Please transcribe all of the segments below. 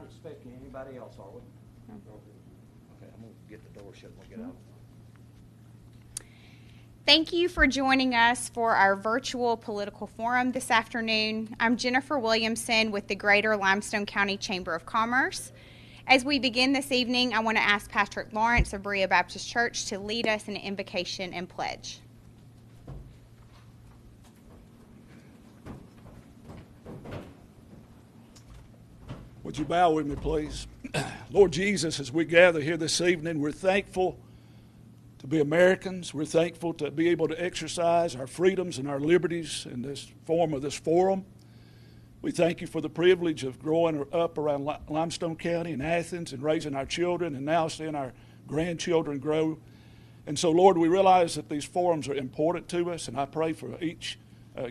not expecting anybody else, are we? Okay, I'm going to get the door shut when we get out. Thank you for joining us for our virtual political forum this afternoon. I'm Jennifer Williamson with the Greater Limestone County Chamber of Commerce. As we begin this evening, I want to ask Patrick Lawrence of Berea Baptist Church to lead us in an invocation and pledge. Would you bow with me, please? Lord Jesus, as we gather here this evening, we're thankful to be Americans. We're thankful to be able to exercise our freedoms and our liberties in this form of this forum. We thank you for the privilege of growing up around Limestone County and Athens and raising our children and now seeing our grandchildren grow. And so, Lord, we realize that these forums are important to us, and I pray for each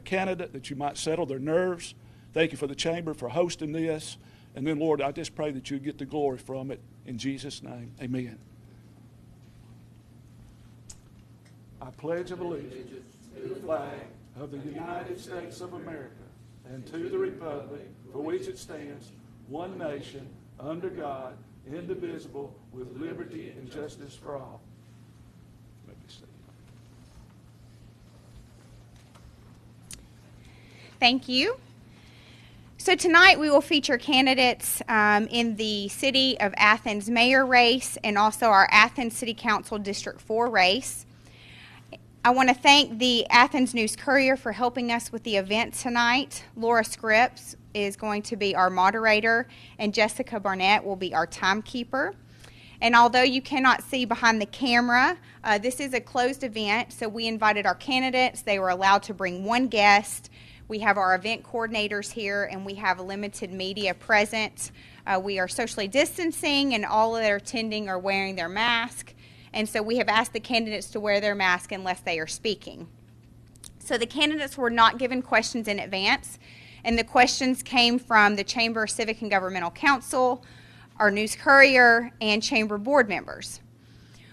candidate that you might settle their nerves. Thank you for the Chamber for hosting this. And then, Lord, I just pray that you get the glory from it. In Jesus' name, amen. I pledge allegiance to the flag of the United States of America and to the republic for which it stands, one nation, under God, indivisible, with liberty and justice for all. Let me see. Thank you. So tonight we will feature candidates in the City of Athens Mayor race and also our Athens City Council District 4 race. I want to thank the Athens News Courier for helping us with the event tonight. Lora Scripps is going to be our moderator, and Jessica Barnett will be our timekeeper. And although you cannot see behind the camera, this is a closed event, so we invited our candidates. They were allowed to bring one guest. We have our event coordinators here, and we have limited media present. We are socially distancing, and all that are attending are wearing their mask. And so we have asked the candidates to wear their mask unless they are speaking. So the candidates were not given questions in advance, and the questions came from the Chamber Civic and Governmental Council, our News Courier, and Chamber board members.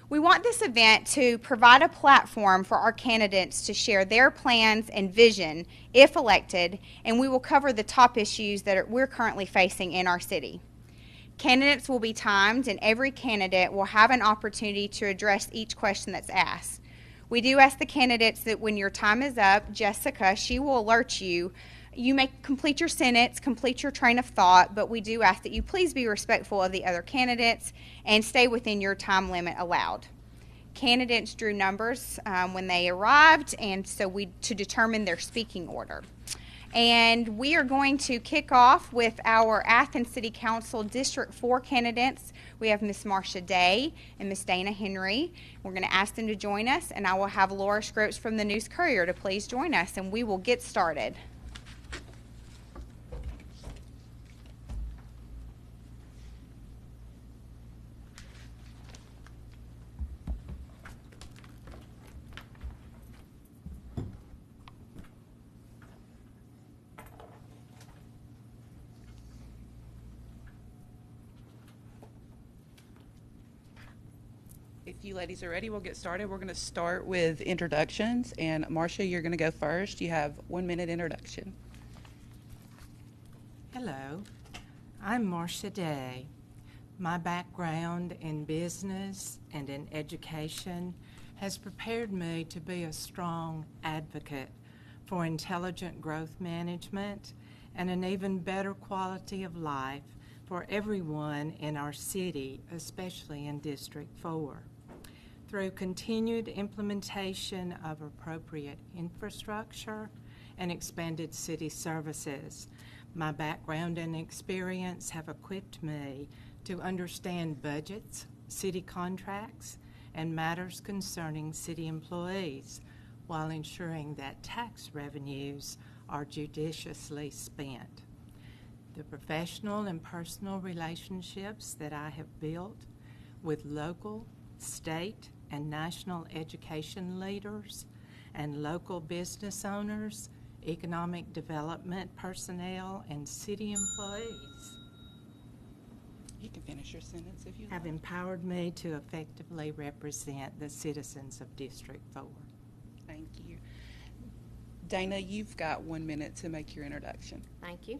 We want this event to provide a platform for our candidates to share their plans and vision if elected, and we will cover the top issues that we're currently facing in our city. Candidates will be timed, and every candidate will have an opportunity to address each question that's asked. We do ask the candidates that when your time is up, Jessica, she will alert you. You may complete your sentence, complete your train of thought, but we do ask that you please be respectful of the other candidates and stay within your time limit allowed. Candidates drew numbers when they arrived, and so to determine their speaking order. And we are going to kick off with our Athens City Council District 4 candidates. We have Ms. Marcia Day and Ms. Dana Henry. We're going to ask them to join us, and I will have Lora Scripps from the News Courier to please join us, and we will get started. If you ladies are ready, we'll get started. We're going to start with introductions, and Marcia, you're going to go first. You have 1 minute introduction. Hello, I'm Marcia Day. My background in business and in education has prepared me to be a strong advocate for intelligent growth management and an even better quality of life for everyone in our city, especially in District 4. Through continued implementation of appropriate infrastructure and expanded city services, my background and experience have equipped me to understand budgets, city contracts, and matters concerning city employees while ensuring that tax revenues are judiciously spent. The professional and personal relationships that I have built with local, state, and national education leaders and local business owners, economic development personnel, and city employees You can finish your sentence if you have like. empowered me to effectively represent the citizens of District 4. Thank you. Dana, you've got 1 minute to make your introduction. Thank you.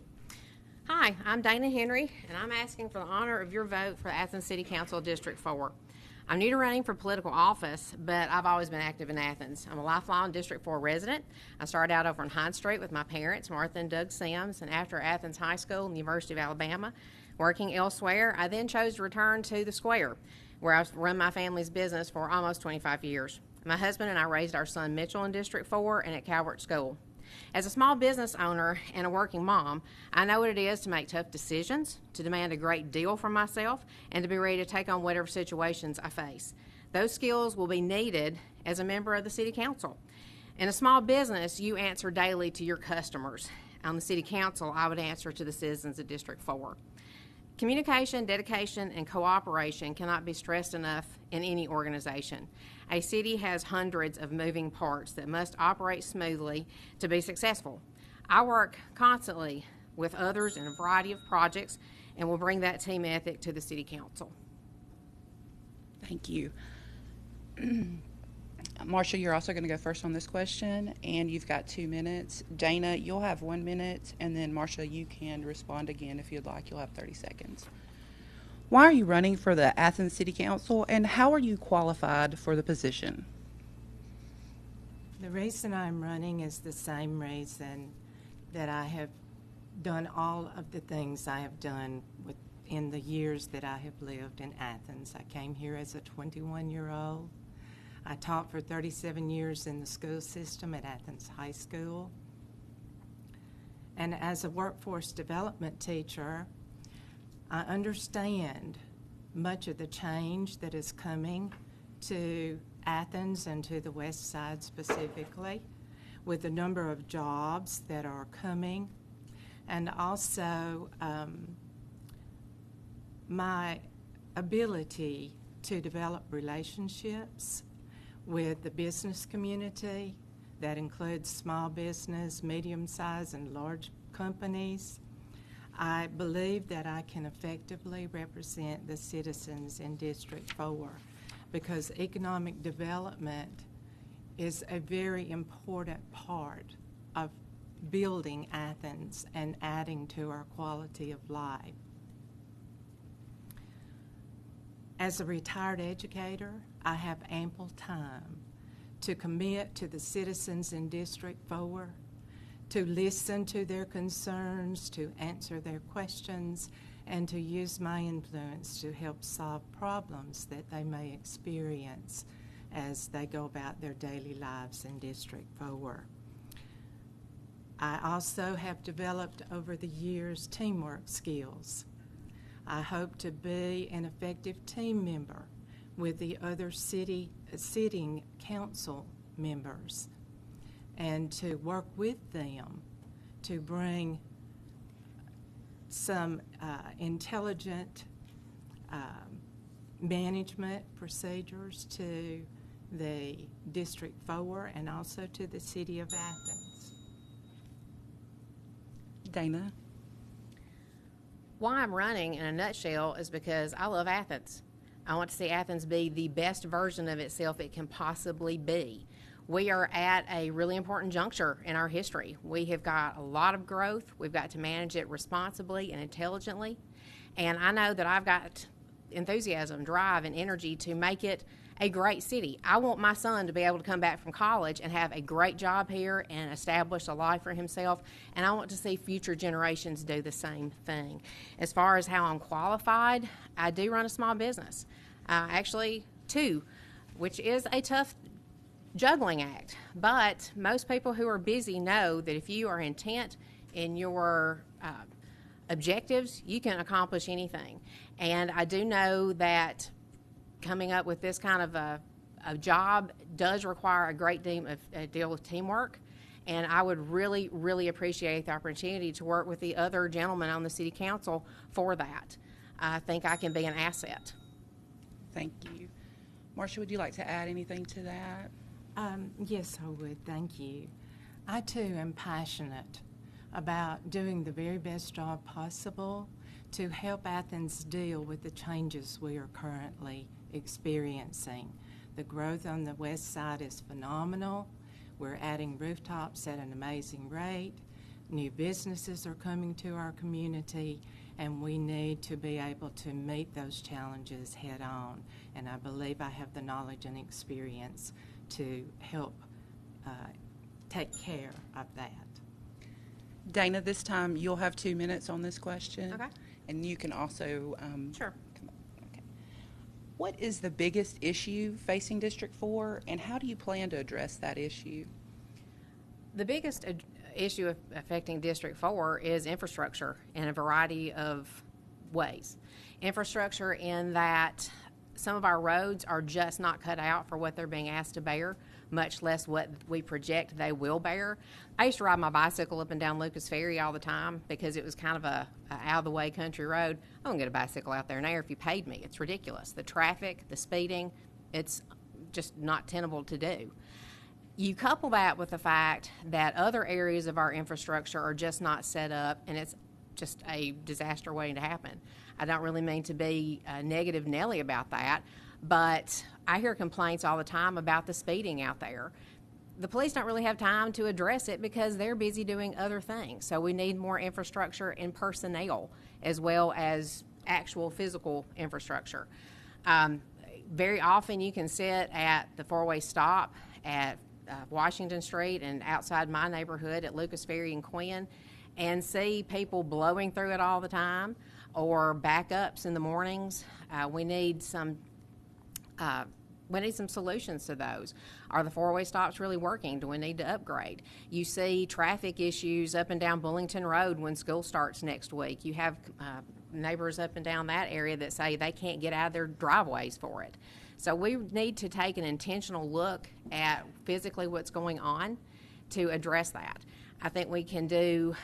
Hi, I'm Dana Henry, and I'm asking for the honor of your vote for Athens City Council District 4. I'm new to running for political office, but I've always been active in Athens. I'm a lifelong District 4 resident. I started out over on Hyde Street with my parents, Martha and Doug Sims, and after Athens High School and the University of Alabama, working elsewhere, I then chose to return to the Square, where I've run my family's business for almost 25 years. My husband and I raised our son Mitchell in District 4 and at Calvert School. As a small business owner and a working mom, I know what it is to make tough decisions, to demand a great deal from myself, and to be ready to take on whatever situations I face. Those skills will be needed as a member of the City Council. In a small business, you answer daily to your customers. On the City Council, I would answer to the citizens of District 4. Communication, dedication, and cooperation cannot be stressed enough in any organization. A city has hundreds of moving parts that must operate smoothly to be successful. I work constantly with others in a variety of projects and will bring that team ethic to the City Council. Thank you. Marcia, you're also going to go first on this question, and you've got 2 minutes. Dana, you'll have 1 minute, and then Marcia, you can respond again if you'd like. You'll have 30 seconds. Why are you running for the Athens City Council, and how are you qualified for the position? The reason I'm running is the same reason that I have done all of the things I have done in the years that I have lived in Athens. I came here as a 21-year-old. I taught for 37 years in the school system at Athens High School. And as a workforce development teacher, I understand much of the change that is coming to Athens and to the West Side specifically, with the number of jobs that are coming, and also my ability to develop relationships with the business community. That includes small business, medium-sized and large companies. I believe that I can effectively represent the citizens in District 4 because economic development is a very important part of building Athens and adding to our quality of life. As a retired educator, I have ample time to commit to the citizens in District 4, to listen to their concerns, to answer their questions, and to use my influence to help solve problems that they may experience as they go about their daily lives in District 4. I also have developed over the years teamwork skills. I hope to be an effective team member with the other sitting council members and to work with them to bring some intelligent management procedures to the District 4 and also to the City of Athens. Dana? Why I'm running, in a nutshell, is because I love Athens. I want to see Athens be the best version of itself it can possibly be. We are at a really important juncture in our history. We have got a lot of growth. We've got to manage it responsibly and intelligently. And I know that I've got enthusiasm, drive, and energy to make it a great city. I want my son to be able to come back from college and have a great job here and establish a life for himself, and I want to see future generations do the same thing. As far as how I'm qualified, I do run a small business, actually 2, which is a tough juggling act, but most people who are busy know that if you are intent in your objectives, you can accomplish anything. And I do know that coming up with this kind of a job does require a great deal of teamwork, and I would really, really appreciate the opportunity to work with the other gentlemen on the City Council for that. I think I can be an asset. Thank you. Marcia, would you like to add anything to that? Yes, I would. Thank you. I, too, am passionate about doing the very best job possible to help Athens deal with the changes we are currently experiencing. The growth on the west side is phenomenal. We're adding rooftops at an amazing rate. New businesses are coming to our community, and we need to be able to meet those challenges head on. And I believe I have the knowledge and experience to help take care of that. Dana, this time you'll have 2 minutes on this question. Okay. And you can also. Sure. Okay. What is the biggest issue facing District 4, and how do you plan to address that issue? The biggest issue affecting District 4 is infrastructure in a variety of ways. Infrastructure in that some of our roads are just not cut out for what they're being asked to bear, much less what we project they will bear. I used to ride my bicycle up and down Lucas Ferry all the time because it was kind of a out-of-the-way country road. I wouldn't get a bicycle out there now if you paid me. It's ridiculous. The traffic, the speeding, it's just not tenable to do. You couple that with the fact that other areas of our infrastructure are just not set up, and it's just a disaster waiting to happen. I don't really mean to be negative Nelly about that, but I hear complaints all the time about the speeding out there. The police don't really have time to address it because they're busy doing other things. So we need more infrastructure and personnel as well as actual physical infrastructure. Very often you can sit at the four-way stop at Washington Street and outside my neighborhood at Lucas Ferry and Quinn and see people blowing through it all the time, or backups in the mornings. We need some solutions to those. Are the four-way stops really working? Do we need to upgrade? You see traffic issues up and down Bullington Road when school starts next week. You have neighbors up and down that area that say they can't get out of their driveways for it. So we need to take an intentional look at physically what's going on to address that. I think we can do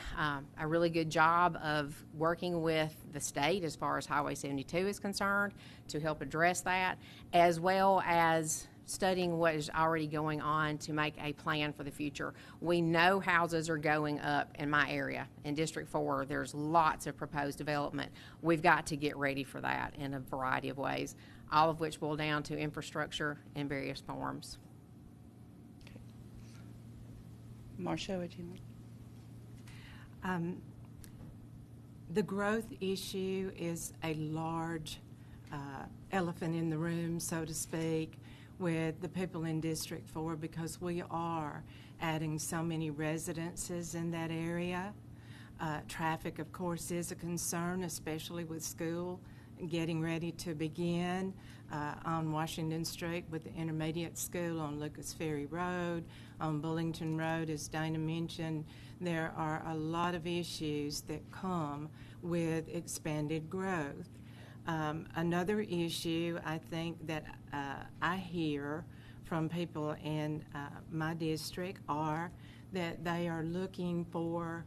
a really good job of working with the state as far as Highway 72 is concerned to help address that, as well as studying what is already going on to make a plan for the future. We know houses are going up in my area. In District 4, there's lots of proposed development. We've got to get ready for that in a variety of ways, all of which boil down to infrastructure in various forms. Marcia, would you like? The growth issue is a large elephant in the room, so to speak, with the people in District 4 because we are adding so many residences in that area. Traffic, of course, is a concern, especially with school getting ready to begin on Washington Street with the intermediate school on Lucas Ferry Road, on Bullington Road, as Dana mentioned. There are a lot of issues that come with expanded growth. Another issue I think that I hear from people in my district are that they are looking for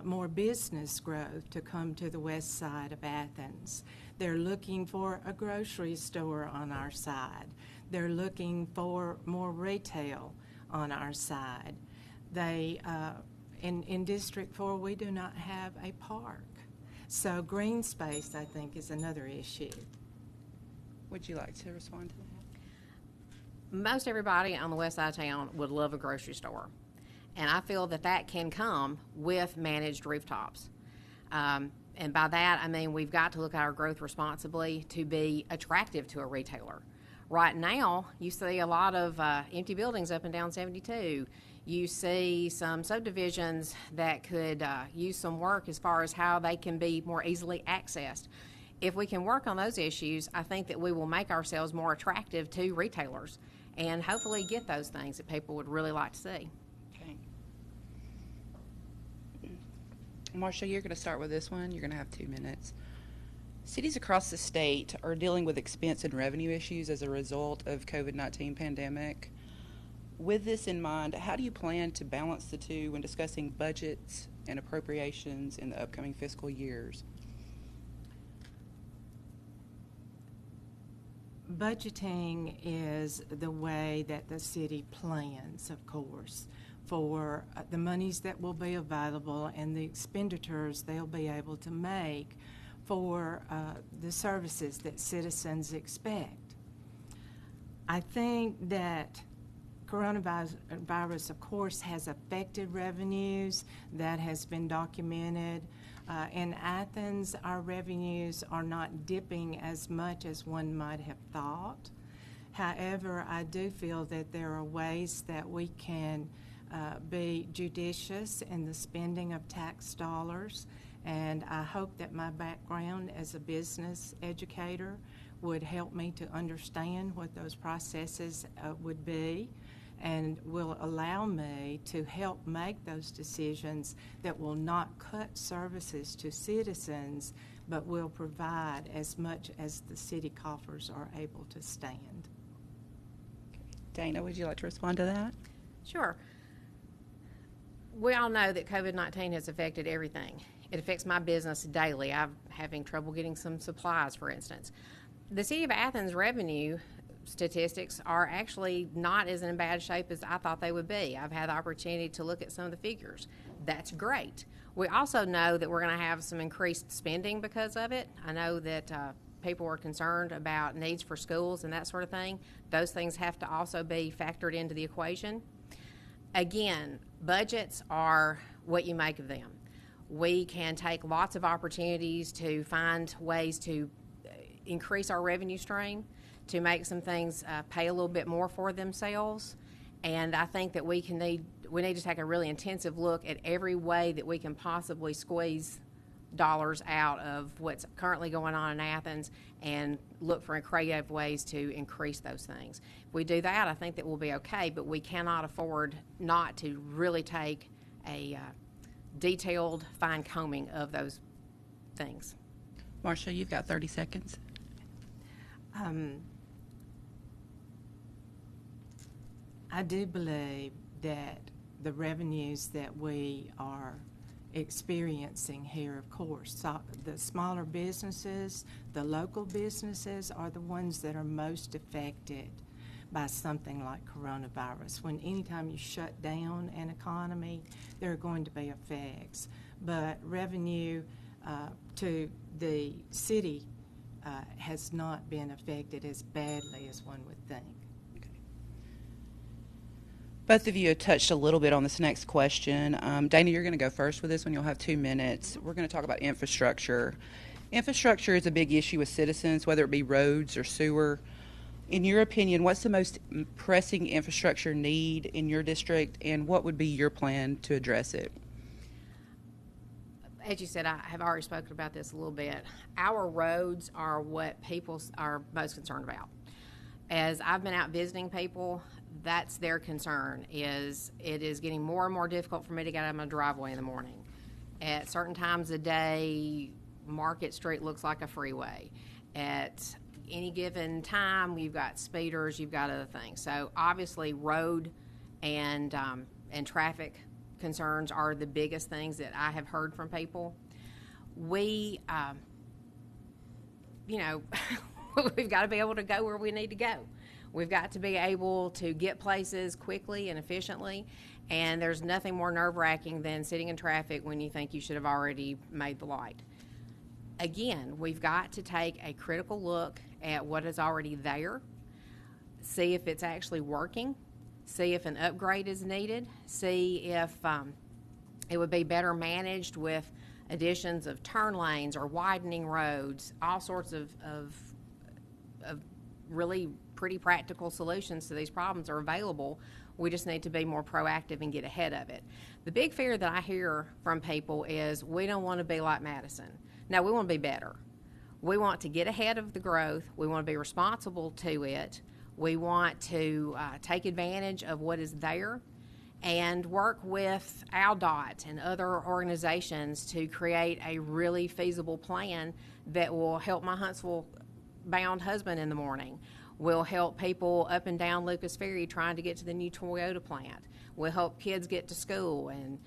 more business growth to come to the west side of Athens. They're looking for a grocery store on our side. They're looking for more retail on our side. They, in District 4, we do not have a park. So green space, I think, is another issue. Would you like to respond to that? Most everybody on the west side of town would love a grocery store. And I feel that that can come with managed rooftops. And by that, I mean we've got to look at our growth responsibly to be attractive to a retailer. Right now, you see a lot of empty buildings up and down 72. You see some subdivisions that could use some work as far as how they can be more easily accessed. If we can work on those issues, I think that we will make ourselves more attractive to retailers and hopefully get those things that people would really like to see. Okay. Marcia, you're going to start with this one. You're going to have 2 minutes. Cities across the state are dealing with expense and revenue issues as a result of COVID-19 pandemic. With this in mind, how do you plan to balance the two when discussing budgets and appropriations in the upcoming fiscal years? Budgeting is the way that the city plans, of course, for the monies that will be available and the expenditures they'll be able to make for the services that citizens expect. I think that coronavirus, of course, has affected revenues. That has been documented. In Athens, our revenues are not dipping as much as one might have thought. However, I do feel that there are ways that we can be judicious in the spending of tax dollars, and I hope that my background as a business educator would help me to understand what those processes would be, and will allow me to help make those decisions that will not cut services to citizens, but will provide as much as the city coffers are able to stand. Dana, would you like to respond to that? Sure. We all know that COVID-19 has affected everything. It affects my business daily. I'm having trouble getting some supplies, for instance. The City of Athens revenue statistics are actually not as in bad shape as I thought they would be. I've had the opportunity to look at some of the figures. That's great. We also know that we're going to have some increased spending because of it. I know that people are concerned about needs for schools and that sort of thing. Those things have to also be factored into the equation. Again, budgets are what you make of them. We can take lots of opportunities to find ways to increase our revenue stream, to make some things pay a little bit more for themselves. And I think that we need to take a really intensive look at every way that we can possibly squeeze dollars out of what's currently going on in Athens and look for creative ways to increase those things. If we do that, I think that we'll be okay, but we cannot afford not to really take a detailed fine combing of those things. Marcia, you've got 30 seconds. I do believe that the revenues that we are experiencing here, of course, the smaller businesses, the local businesses are the ones that are most affected by something like coronavirus. Anytime you shut down an economy, there are going to be effects. But revenue to the city has not been affected as badly as one would think. Both of you have touched a little bit on this next question. Dana, you're going to go first with this one. You'll have 2 minutes. We're going to talk about infrastructure. Infrastructure is a big issue with citizens, whether it be roads or sewer. In your opinion, what's the most pressing infrastructure need in your district, and what would be your plan to address it? As you said, I have already spoken about this a little bit. Our roads are what people are most concerned about. As I've been out visiting people, that's their concern. It is getting more and more difficult for me to get out of my driveway in the morning. At certain times of day, Market Street looks like a freeway. At any given time, you've got speeders, you've got other things. So obviously, road and traffic concerns are the biggest things that I have heard from people. We, we've got to be able to go where we need to go. We've got to be able to get places quickly and efficiently, and there's nothing more nerve-wracking than sitting in traffic when you think you should have already made the light. Again, we've got to take a critical look at what is already there, see if it's actually working, see if an upgrade is needed, see if it would be better managed with additions of turn lanes or widening roads. All sorts of really pretty practical solutions to these problems are available. We just need to be more proactive and get ahead of it. The big fear that I hear from people is we don't want to be like Madison. No, we want to be better. We want to get ahead of the growth. We want to be responsible to it. We want to take advantage of what is there and work with ALDOT and other organizations to create a really feasible plan that will help my Huntsville-bound husband in the morning, will help people up and down Lucas Ferry trying to get to the new Toyota plant, will help kids get to school, and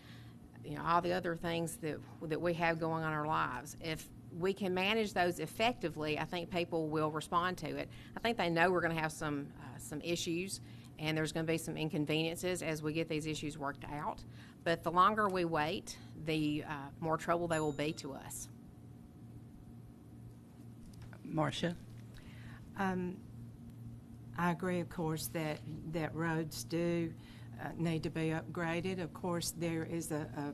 all the other things that we have going on in our lives. If we can manage those effectively, I think people will respond to it. I think they know we're going to have some issues, and there's going to be some inconveniences as we get these issues worked out. But the longer we wait, the more trouble they will be to us. Marcia? I agree, of course, that roads do need to be upgraded. Of course, there is a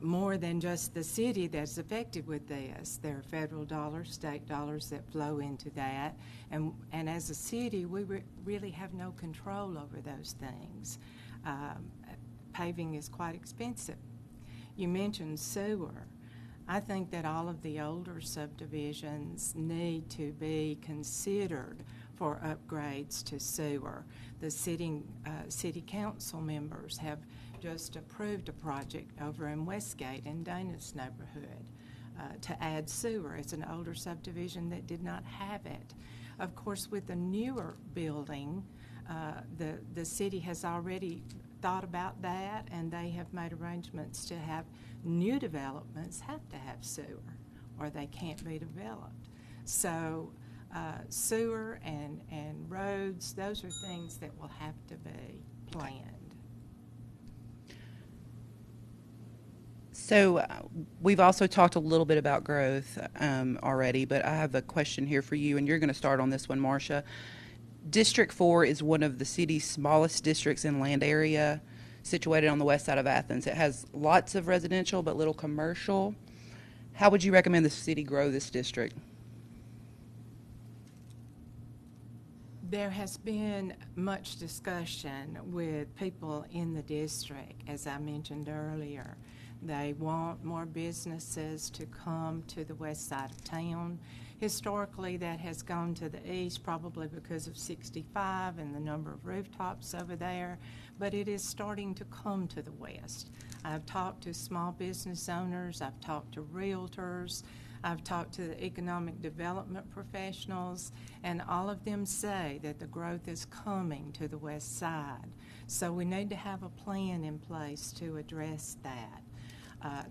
more than just the city that's affected with this. There are federal dollars, state dollars that flow into that. And as a city, we really have no control over those things. Paving is quite expensive. You mentioned sewer. I think that all of the older subdivisions need to be considered for upgrades to sewer. The city council members have just approved a project over in Westgate in Dana's neighborhood to add sewer. It's an older subdivision that did not have it. Of course, with the newer building, the city has already thought about that, and they have made arrangements to have new developments have to have sewer, or they can't be developed. So sewer and roads, those are things that will have to be planned. So we've also talked a little bit about growth already, but I have a question here for you, and you're going to start on this one, Marcia. District 4 is one of the city's smallest districts in land area, situated on the west side of Athens. It has lots of residential but little commercial. How would you recommend the city grow this district? There has been much discussion with people in the district, as I mentioned earlier. They want more businesses to come to the west side of town. Historically, that has gone to the east, probably because of 65 and the number of rooftops over there, but it is starting to come to the west. I've talked to small business owners, I've talked to realtors, I've talked to the economic development professionals, and all of them say that the growth is coming to the west side. So we need to have a plan in place to address that.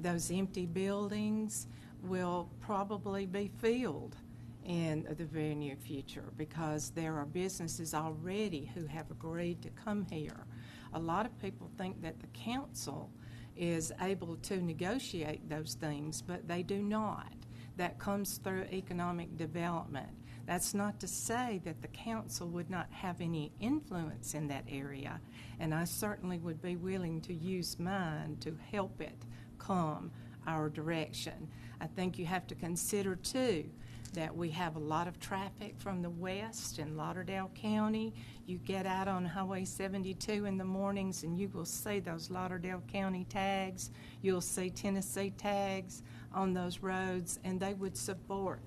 Those empty buildings will probably be filled in the very near future because there are businesses already who have agreed to come here. A lot of people think that the council is able to negotiate those things, but they do not. That comes through economic development. That's not to say that the council would not have any influence in that area, and I certainly would be willing to use mine to help it come our direction. I think you have to consider, too, that we have a lot of traffic from the west in Lauderdale County. You get out on Highway 72 in the mornings and you will see those Lauderdale County tags. You'll see Tennessee tags on those roads, and they would support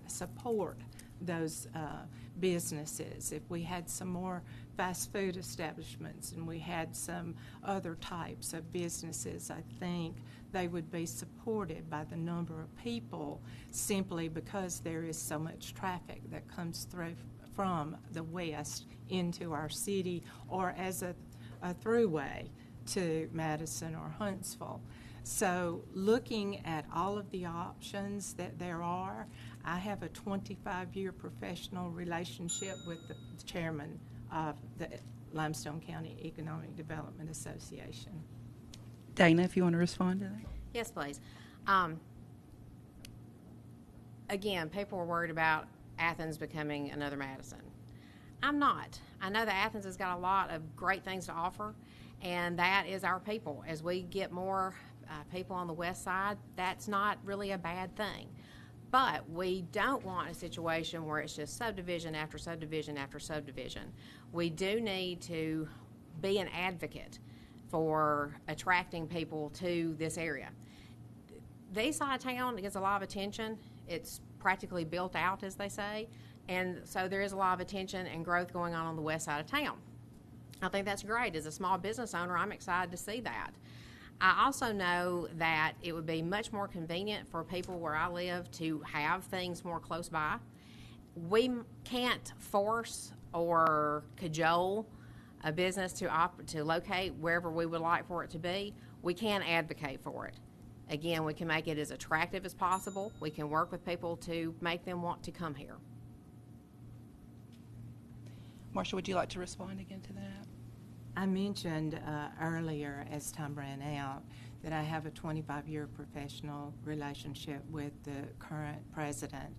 those businesses. If we had some more fast food establishments and we had some other types of businesses, I think they would be supported by the number of people simply because there is so much traffic that comes through from the west into our city or as a throughway to Madison or Huntsville. So looking at all of the options that there are, I have a 25-year professional relationship with the chairman of the Limestone County Economic Development Association. Dana, if you want to respond to that. Yes, please. Again, people were worried about Athens becoming another Madison. I'm not. I know that Athens has got a lot of great things to offer, and that is our people. As we get more people on the west side, that's not really a bad thing. But we don't want a situation where it's just subdivision after subdivision after subdivision. We do need to be an advocate for attracting people to this area. The east side of town gets a lot of attention. It's practically built out, as they say, and so there is a lot of attention and growth going on the west side of town. I think that's great. As a small business owner, I'm excited to see that. I also know that it would be much more convenient for people where I live to have things more close by. We can't force or cajole a business to locate wherever we would like for it to be. We can advocate for it. Again, we can make it as attractive as possible. We can work with people to make them want to come here. Marcia, would you like to respond again to that? I mentioned earlier, as time ran out, that I have a 25-year professional relationship with the current president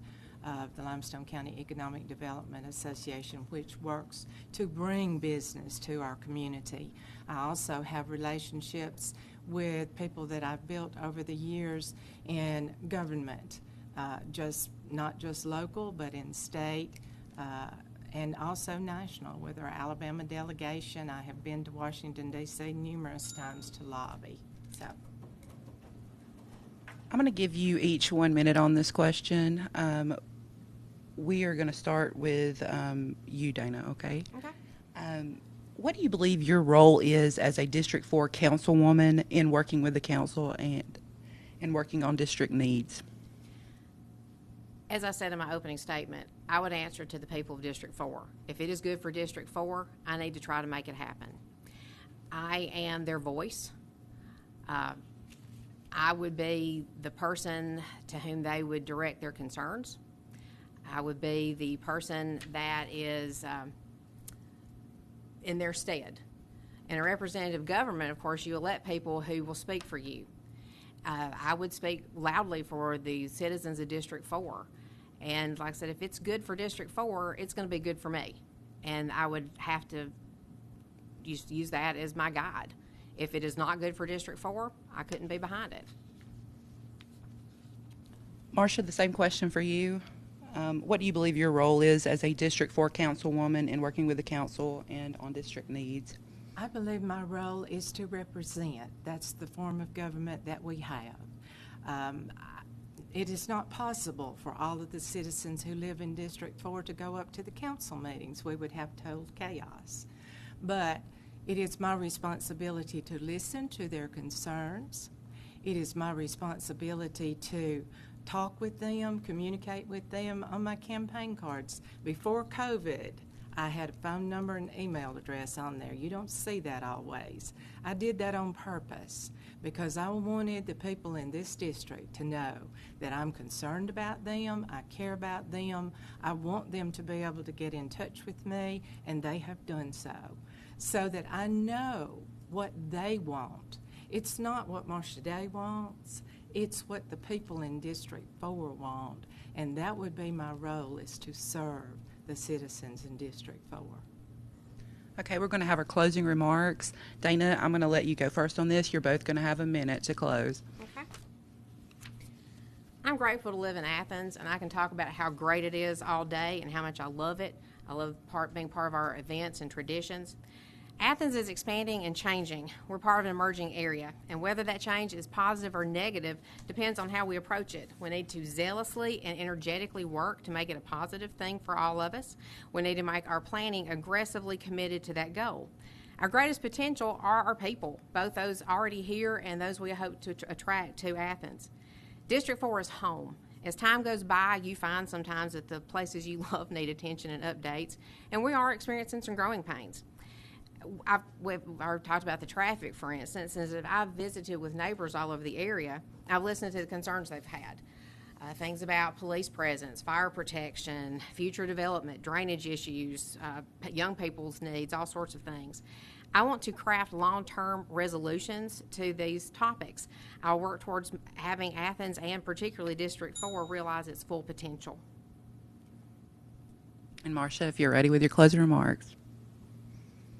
of the Limestone County Economic Development Association, which works to bring business to our community. I also have relationships with people that I've built over the years in government, not just local, but in state, and also national. With our Alabama delegation, I have been to Washington, D.C. numerous times to lobby. So, I'm going to give you each 1 minute on this question. We are going to start with you, Dana, okay? Okay. What do you believe your role is as a District 4 councilwoman in working with the council and working on district needs? As I said in my opening statement, I would answer to the people of District 4. If it is good for District 4, I need to try to make it happen. I am their voice. I would be the person to whom they would direct their concerns. I would be the person that is in their stead. In a representative government, of course, you elect people who will speak for you. I would speak loudly for the citizens of District 4. And like I said, if it's good for District 4, it's going to be good for me. And I would have to use that as my guide. If it is not good for District 4, I couldn't be behind it. Marcia, the same question for you. What do you believe your role is as a District 4 councilwoman in working with the council and on district needs? I believe my role is to represent. That's the form of government that we have. It is not possible for all of the citizens who live in District 4 to go up to the council meetings. We would have total chaos. But it is my responsibility to listen to their concerns. It is my responsibility to talk with them, communicate with them on my campaign cards. Before COVID, I had a phone number and email address on there. You don't see that always. I did that on purpose because I wanted the people in this district to know that I'm concerned about them, I care about them, I want them to be able to get in touch with me, and they have done so that I know what they want. It's not what Marcia Day wants. It's what the people in District 4 want, and that would be my role, is to serve the citizens in District 4. Okay, we're going to have our closing remarks. Dana, I'm going to let you go first on this. You're both going to have a minute to close. Okay. I'm grateful to live in Athens, and I can talk about how great it is all day and how much I love it. I love being part of our events and traditions. Athens is expanding and changing. We're part of an emerging area, and whether that change is positive or negative depends on how we approach it. We need to zealously and energetically work to make it a positive thing for all of us. We need to make our planning aggressively committed to that goal. Our greatest potential are our people, both those already here and those we hope to attract to Athens. District 4 is home. As time goes by, you find sometimes that the places you love need attention and updates, and we are experiencing some growing pains. We've talked about the traffic, for instance. As I've visited with neighbors all over the area, I've listened to the concerns they've had. Things about police presence, fire protection, future development, drainage issues, young people's needs, all sorts of things. I want to craft long-term resolutions to these topics. I'll work towards having Athens, and particularly District 4, realize its full potential. And Marcia, if you're ready with your closing remarks.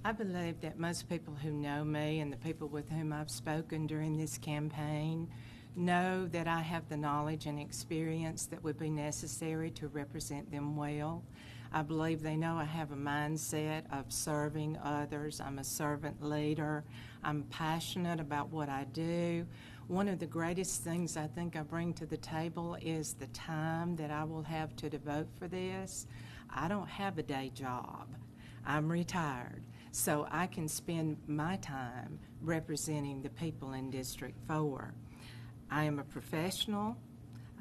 I believe that most people who know me and the people with whom I've spoken during this campaign know that I have the knowledge and experience that would be necessary to represent them well. I believe they know I have a mindset of serving others. I'm a servant leader. I'm passionate about what I do. One of the greatest things I think I bring to the table is the time that I will have to devote for this. I don't have a day job. I'm retired. So I can spend my time representing the people in District 4. I am a professional.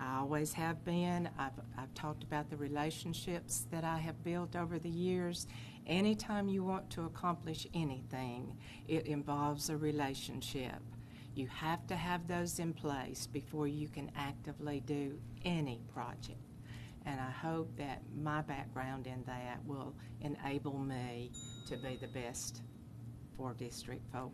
I always have been. I've talked about the relationships that I have built over the years. Anytime you want to accomplish anything, it involves a relationship. You have to have those in place before you can actively do any project. And I hope that my background in that will enable me to be the best for District 4.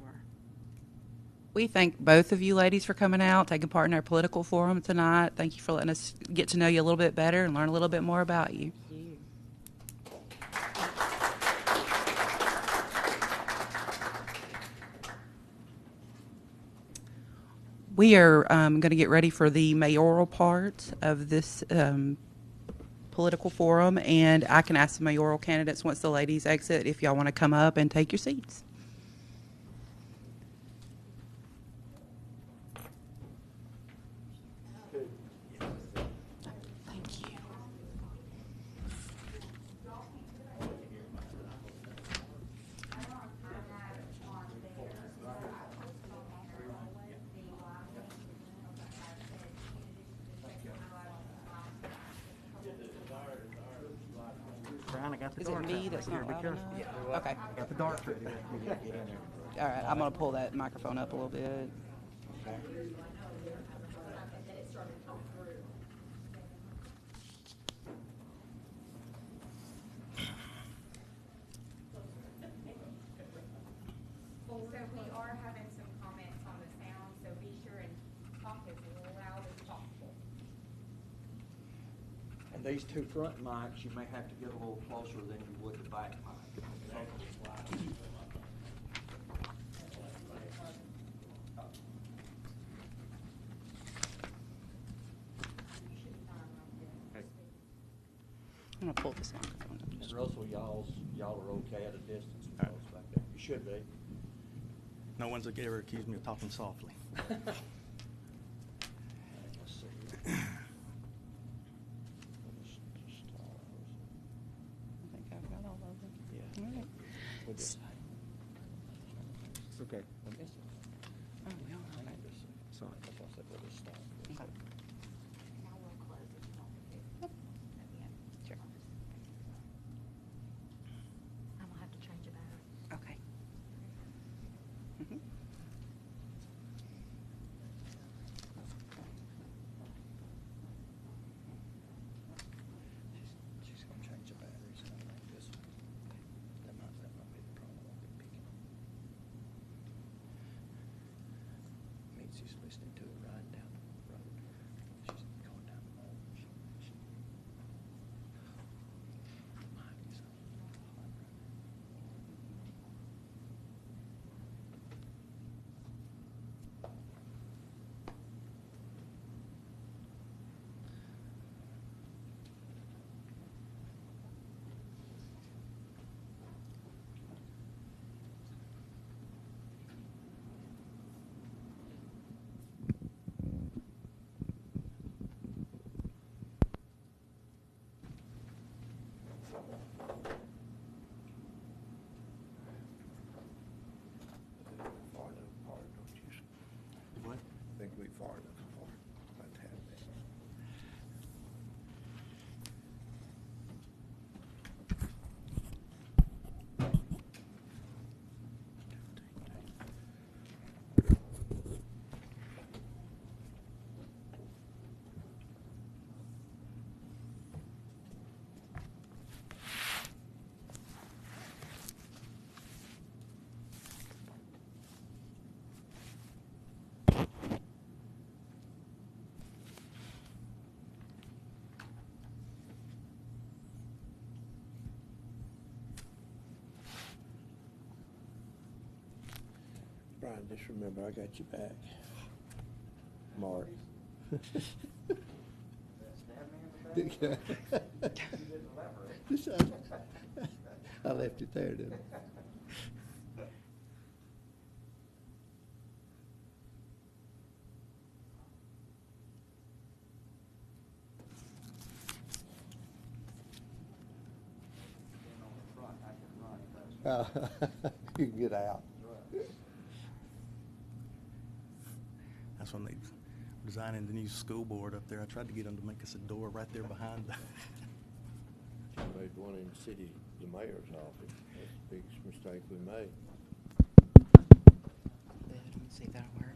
We thank both of you ladies for coming out, taking part in our political forum tonight. Thank you for letting us get to know you a little bit better and learn a little bit more about you. We are going to get ready for the mayoral part of this political forum, and I can ask the mayoral candidates once the ladies exit if y'all want to come up and take your seats. Thank you. Brian, I got the Is it darts me out that's right here. not Be loud careful. enough? Okay. I got the darts ready. We gotta get in there. All right, I'm going to pull that microphone up a little bit. So we are having some comments on the sound, so be sure and talk as loud as possible. And these two front mics, you may have to get a little closer than you would the back mic. I'm going to pull this microphone up. And Russell, y'all are okay at a distance with those back there. You should be. No one's ever accused me of talking softly. Let's see. I think I've got all of them. Yeah. All right. We'll just- Okay. Oh, we all right. Sorry, I thought I said we'll just stop. Okay. Sure. I'm gonna have to change it out. Okay. Mhm. She's gonna change the batteries and everything. This one. That might be the problem. I'll be picking. Means she's listening to it riding down the road. She's going down the road. Mic is on. Far enough apart, don't you? What? I think we far enough apart. Might have that. Brian, just remember, I got you back. Mark. I left it there, didn't I? You can get out. That's when they were designing the new school board up there. I tried to get them to make us a door right there behind the. Made one in the city, the mayor's office. That's the biggest mistake we made. Let me see if that'll work.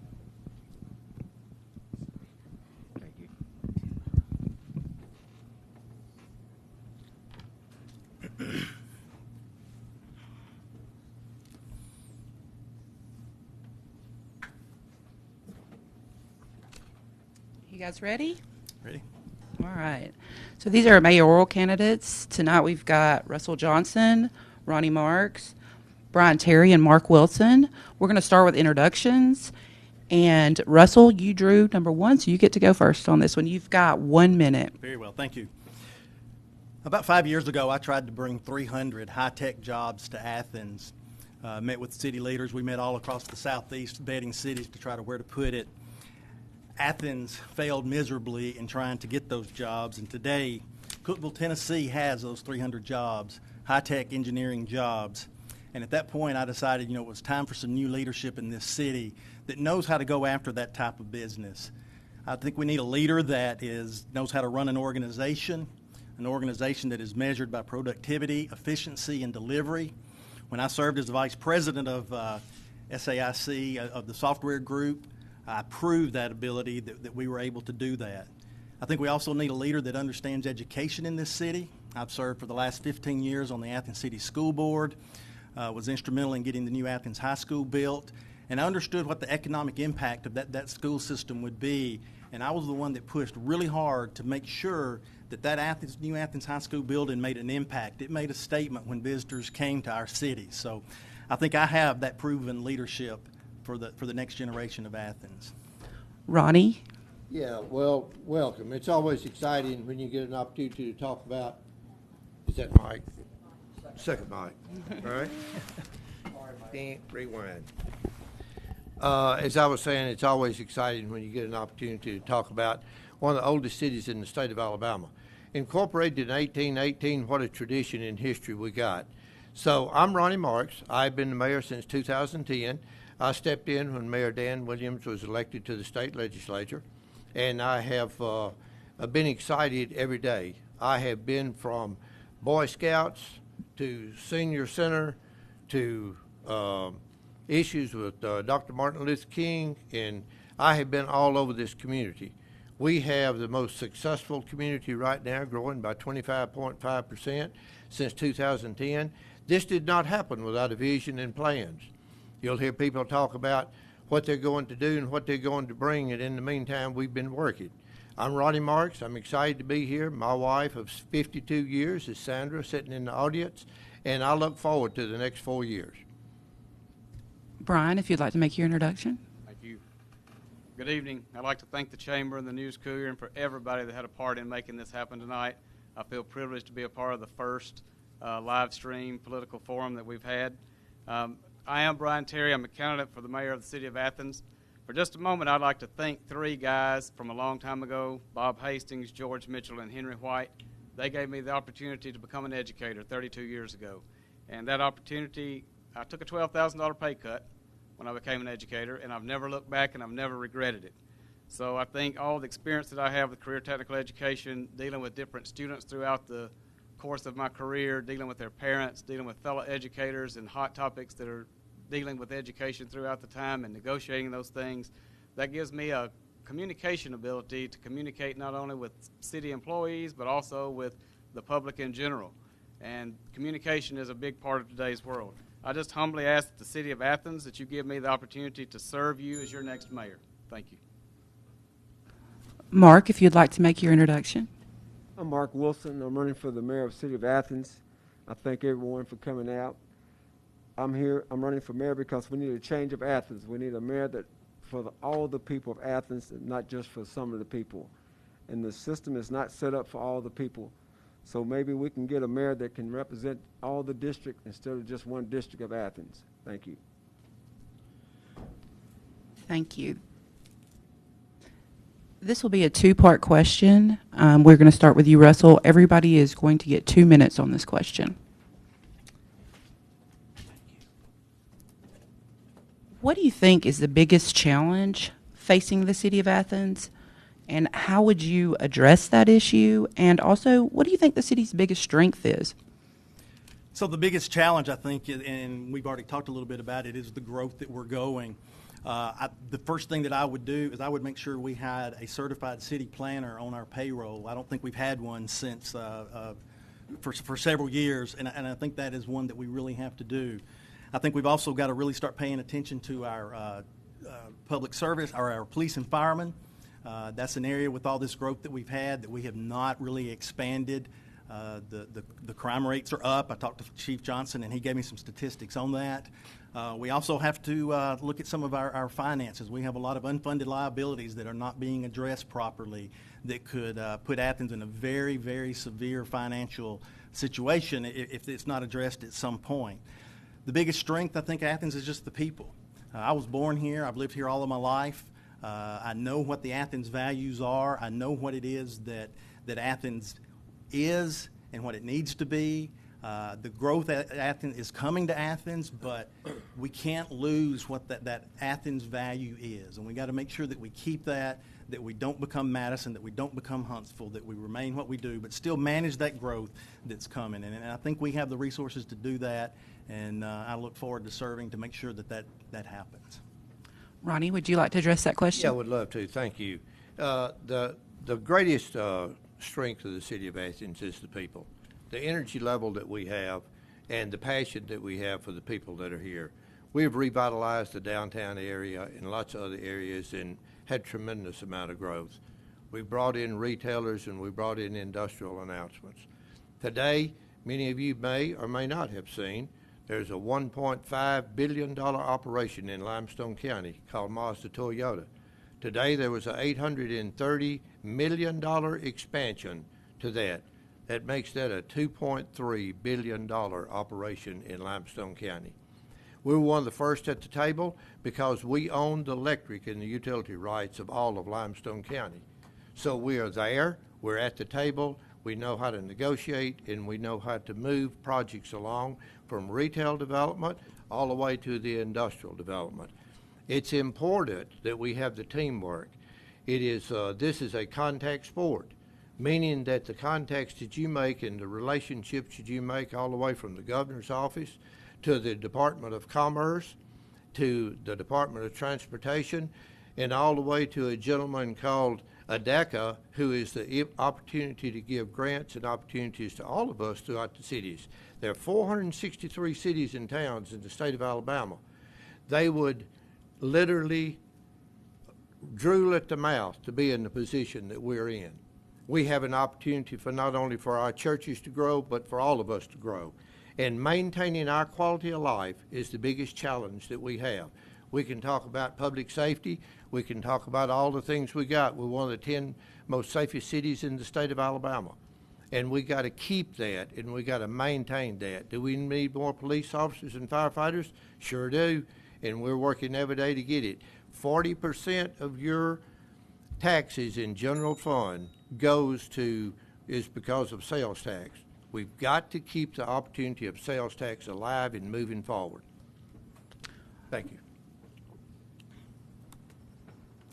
guys ready? Ready? All right. So these are mayoral candidates. Tonight we've got Russell Johnson, Ronnie Marks, Brian Terry, and Mark Wilson. We're going to start with introductions. And Russell, you drew number 1, so you get to go first on this one. You've got 1 minute. Very well, thank you. About 5 years ago, I tried to bring 300 high-tech jobs to Athens. Met with city leaders. We met all across the southeast, vetting cities to try to where to put it. Athens failed miserably in trying to get those jobs, and today, Cookeville, Tennessee has those 300 jobs, high-tech engineering jobs. And at that point, I decided, it was time for some new leadership in this city that knows how to go after that type of business. I think we need a leader that knows how to run an organization that is measured by productivity, efficiency, and delivery. When I served as the vice president of SAIC, of the software group, I proved that ability that we were able to do that. I think we also need a leader that understands education in this city. I've served for the last 15 years on the Athens City School Board, was instrumental in getting the new Athens High School built, and I understood what the economic impact of that school system would be, and I was the one that pushed really hard to make sure that new Athens High School building made an impact. It made a statement when visitors came to our city. So I think I have that proven leadership for the next generation of Athens. Ronnie? Yeah, well, welcome. It's always exciting when you get an opportunity to talk about, is that mic? Second mic, all right? Rewind. As I was saying, it's always exciting when you get an opportunity to talk about one of the oldest cities in the state of Alabama. Incorporated in 1818, what a tradition in history we got. So I'm Ronnie Marks. I've been the mayor since 2010. I stepped in when Mayor Dan Williams was elected to the state legislature, and I have been excited every day. I have been from Boy Scouts to Senior Center to issues with Dr. Martin Luther King, and I have been all over this community. We have the most successful community right now, growing by 25.5% since 2010. This did not happen without a vision and plans. You'll hear people talk about what they're going to do and what they're going to bring, and in the meantime, we've been working. I'm Ronnie Marks. I'm excited to be here. My wife of 52 years is Sandra, sitting in the audience, and I look forward to the next 4 years. Brian, if you'd like to make your introduction. Thank you. Good evening. I'd like to thank the Chamber and the News Courier and for everybody that had a part in making this happen tonight. I feel privileged to be a part of the first live stream political forum that we've had. I am Brian Terry. I'm a candidate for the mayor of the city of Athens. For just a moment, I'd like to thank 3 guys from a long time ago, Bob Hastings, George Mitchell, and Henry White. They gave me the opportunity to become an educator 32 years ago. And that opportunity, I took a $12,000 pay cut when I became an educator, and I've never looked back and I've never regretted it. So I think all the experience that I have with career technical education, dealing with different students throughout the course of my career, dealing with their parents, dealing with fellow educators and hot topics that are dealing with education throughout the time and negotiating those things, that gives me a communication ability to communicate not only with city employees but also with the public in general. And communication is a big part of today's world. I just humbly ask the city of Athens that you give me the opportunity to serve you as your next mayor. Thank you. Mark, if you'd like to make your introduction. I'm Mark Wilson. I'm running for the mayor of the city of Athens. I thank everyone for coming out. I'm running for mayor because we need a change of Athens. We need a mayor that for all the people of Athens and not just for some of the people. And the system is not set up for all the people. So maybe we can get a mayor that can represent all the district instead of just one district of Athens. Thank you. Thank you. This will be a 2-part question. We're going to start with you, Russell. Everybody is going to get 2 minutes on this question. What do you think is the biggest challenge facing the city of Athens, and how would you address that issue? And also, what do you think the city's biggest strength is? So the biggest challenge, I think, and we've already talked a little bit about it, is the growth that we're going. The first thing that I would do is I would make sure we had a certified city planner on our payroll. I don't think we've had one since for several years, and I think that is one that we really have to do. I think we've also got to really start paying attention to our public service, or our police and firemen. That's an area with all this growth that we've had that we have not really expanded. The crime rates are up. I talked to Chief Johnson, and he gave me some statistics on that. We also have to look at some of our finances. We have a lot of unfunded liabilities that are not being addressed properly that could put Athens in a very, very severe financial situation if it's not addressed at some point. The biggest strength, I think, Athens is just the people. I was born here. I've lived here all of my life. I know what the Athens values are. I know what it is that Athens is and what it needs to be. The growth at Athens is coming to Athens, but we can't lose what that Athens value is. And we got to make sure that we keep that we don't become Madison, that we don't become Huntsville, that we remain what we do, but still manage that growth that's coming. And I think we have the resources to do that, and I look forward to serving to make sure that happens. Ronnie, would you like to address that question? Yeah, I would love to. Thank you. The greatest strength of the city of Athens is the people. The energy level that we have and the passion that we have for the people that are here. We have revitalized the downtown area and lots of other areas and had tremendous amount of growth. We brought in retailers and we brought in industrial announcements. Today, many of you may or may not have seen, there's a $1.5 billion operation in Limestone County called Mazda Toyota. Today, there was an $830 million expansion to that. That makes that a $2.3 billion operation in Limestone County. We were one of the first at the table because we own the electric and the utility rights of all of Limestone County. So we are there, we're at the table, we know how to negotiate, and we know how to move projects along from retail development all the way to the industrial development. It's important that we have the teamwork. This is a contact sport, meaning that the contacts that you make and the relationships that you make all the way from the governor's office to the Department of Commerce, to the Department of Transportation, and all the way to a gentleman called ADECA, who is the opportunity to give grants and opportunities to all of us throughout the cities. There are 463 cities and towns in the state of Alabama. They would literally drool at the mouth to be in the position that we're in. We have an opportunity for not only for our churches to grow, but for all of us to grow. And maintaining our quality of life is the biggest challenge that we have. We can talk about public safety. We can talk about all the things we got. We're one of the 10 most safest cities in the state of Alabama. And we got to keep that, and we got to maintain that. Do we need more police officers and firefighters? Sure do. And we're working every day to get it. 40% of your taxes in general fund is because of sales tax. We've got to keep the opportunity of sales tax alive and moving forward. Thank you.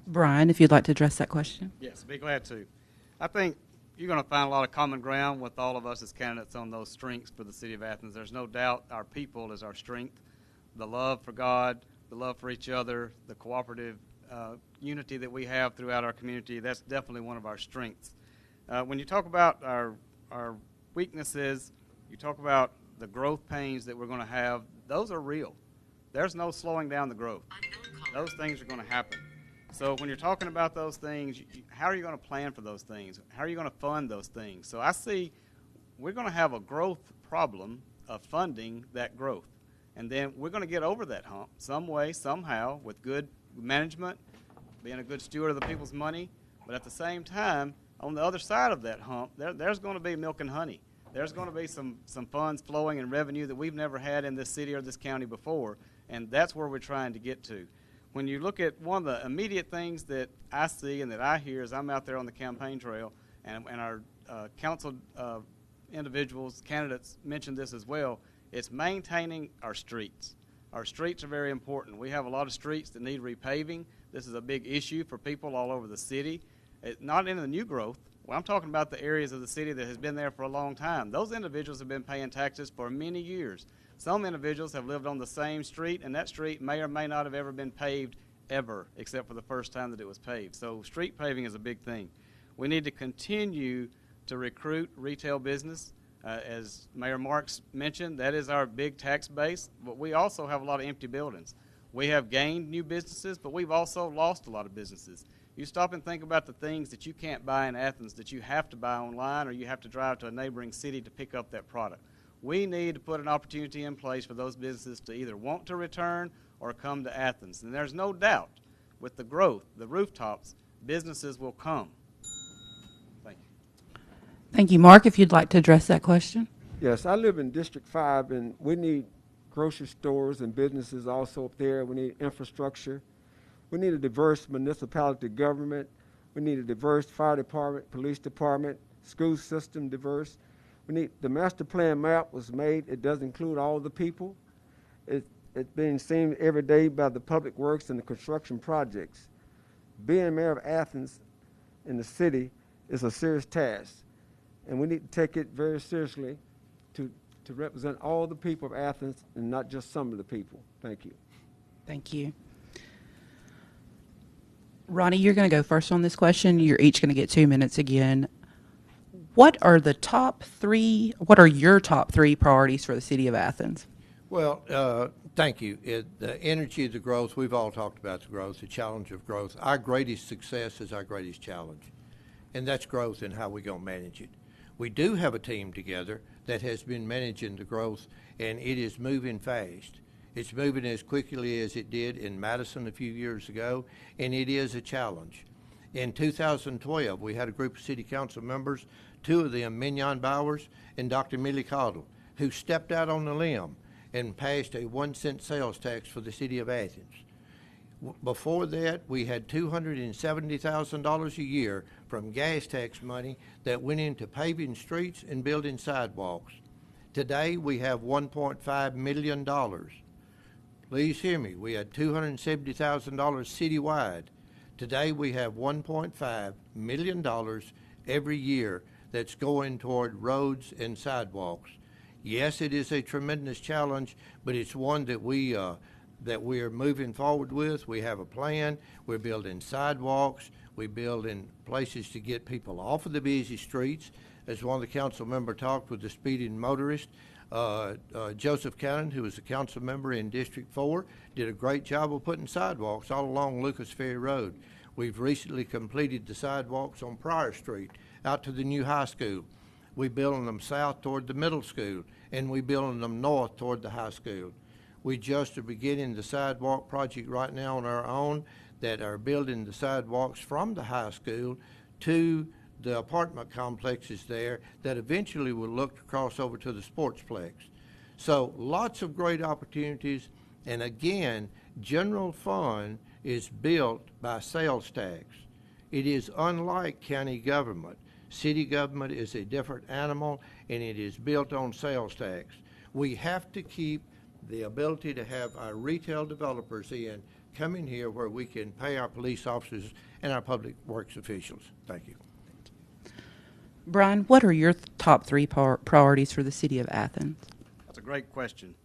Brian, if you'd like to address that question. Yes, be glad to. I think you're going to find a lot of common ground with all of us as candidates on those strengths for the city of Athens. There's no doubt our people is our strength. The love for God, the love for each other, the cooperative unity that we have throughout our community, that's definitely one of our strengths. When you talk about our weaknesses, you talk about the growth pains that we're going to have, those are real. There's no slowing down the growth. Those things are going to happen. So when you're talking about those things, how are you going to plan for those things? How are you going to fund those things? So I see we're going to have a growth problem of funding that growth. And then we're going to get over that hump some way, somehow, with good management, being a good steward of the people's money. But at the same time, on the other side of that hump, there's going to be milk and honey. There's going to be some funds flowing and revenue that we've never had in this city or this county before, and that's where we're trying to get to. When you look at one of the immediate things that I see and that I hear as I'm out there on the campaign trail, and our council individuals, candidates mentioned this as well, it's maintaining our streets. Our streets are very important. We have a lot of streets that need repaving. This is a big issue for people all over the city. Not in the new growth. Well, I'm talking about the areas of the city that has been there for a long time. Those individuals have been paying taxes for many years. Some individuals have lived on the same street, and that street may or may not have ever been paved ever, except for the first time that it was paved. So street paving is a big thing. We need to continue to recruit retail business. As Mayor Marks mentioned, that is our big tax base, but we also have a lot of empty buildings. We have gained new businesses, but we've also lost a lot of businesses. You stop and think about the things that you can't buy in Athens that you have to buy online, or you have to drive to a neighboring city to pick up that product. We need to put an opportunity in place for those businesses to either want to return or come to Athens. And there's no doubt with the growth, the rooftops, businesses will come. Thank you. Thank you. Mark, if you'd like to address that question. Yes, I live in District 5, and we need grocery stores and businesses also up there. We need infrastructure. We need a diverse municipality government. We need a diverse fire department, police department, school system diverse. We need, the master plan map was made. It does include all the people. It's being seen every day by the public works and the construction projects. Being mayor of Athens in the city is a serious task, and we need to take it very seriously to represent all the people of Athens and not just some of the people. Thank you. Thank you. Ronnie, you're going to go first on this question. You're each going to get 2 minutes again. What are your top three priorities for the city of Athens? Well, thank you. The energy of the growth, we've all talked about the growth, the challenge of growth. Our greatest success is our greatest challenge, and that's growth and how we're going to manage it. We do have a team together that has been managing the growth, and it is moving fast. It's moving as quickly as it did in Madison a few years ago, and it is a challenge. In 2012, we had a group of city council members, two of them, Mignon Bowers and Dr. Millie Caudill, who stepped out on the limb and passed a 1-cent sales tax for the city of Athens. Before that, we had $270,000 a year from gas tax money that went into paving streets and building sidewalks. Today, we have $1.5 million. Please hear me. We had $270,000 citywide. Today, we have $1.5 million every year that's going toward roads and sidewalks. Yes, it is a tremendous challenge, but it's one that we are moving forward with. We have a plan. We're building sidewalks. We're building places to get people off of the busy streets. As one of the council members talked with the speeding motorist, Joseph Cannon, who was a council member in District 4, did a great job of putting sidewalks all along Lucas Ferry Road. We've recently completed the sidewalks on Pryor Street out to the new high school. We're building them south toward the middle school, and we're building them north toward the high school. We just are beginning the sidewalk project right now on our own that are building the sidewalks from the high school to the apartment complexes there that eventually will look to cross over to the sportsplex. So lots of great opportunities, and again, general fund is built by sales tax. It is unlike county government. City government is a different animal, and it is built on sales tax. We have to keep the ability to have our retail developers come in here where we can pay our police officers and our public works officials. Thank you. Brian, what are your top three priorities for the city of Athens? That's a great question.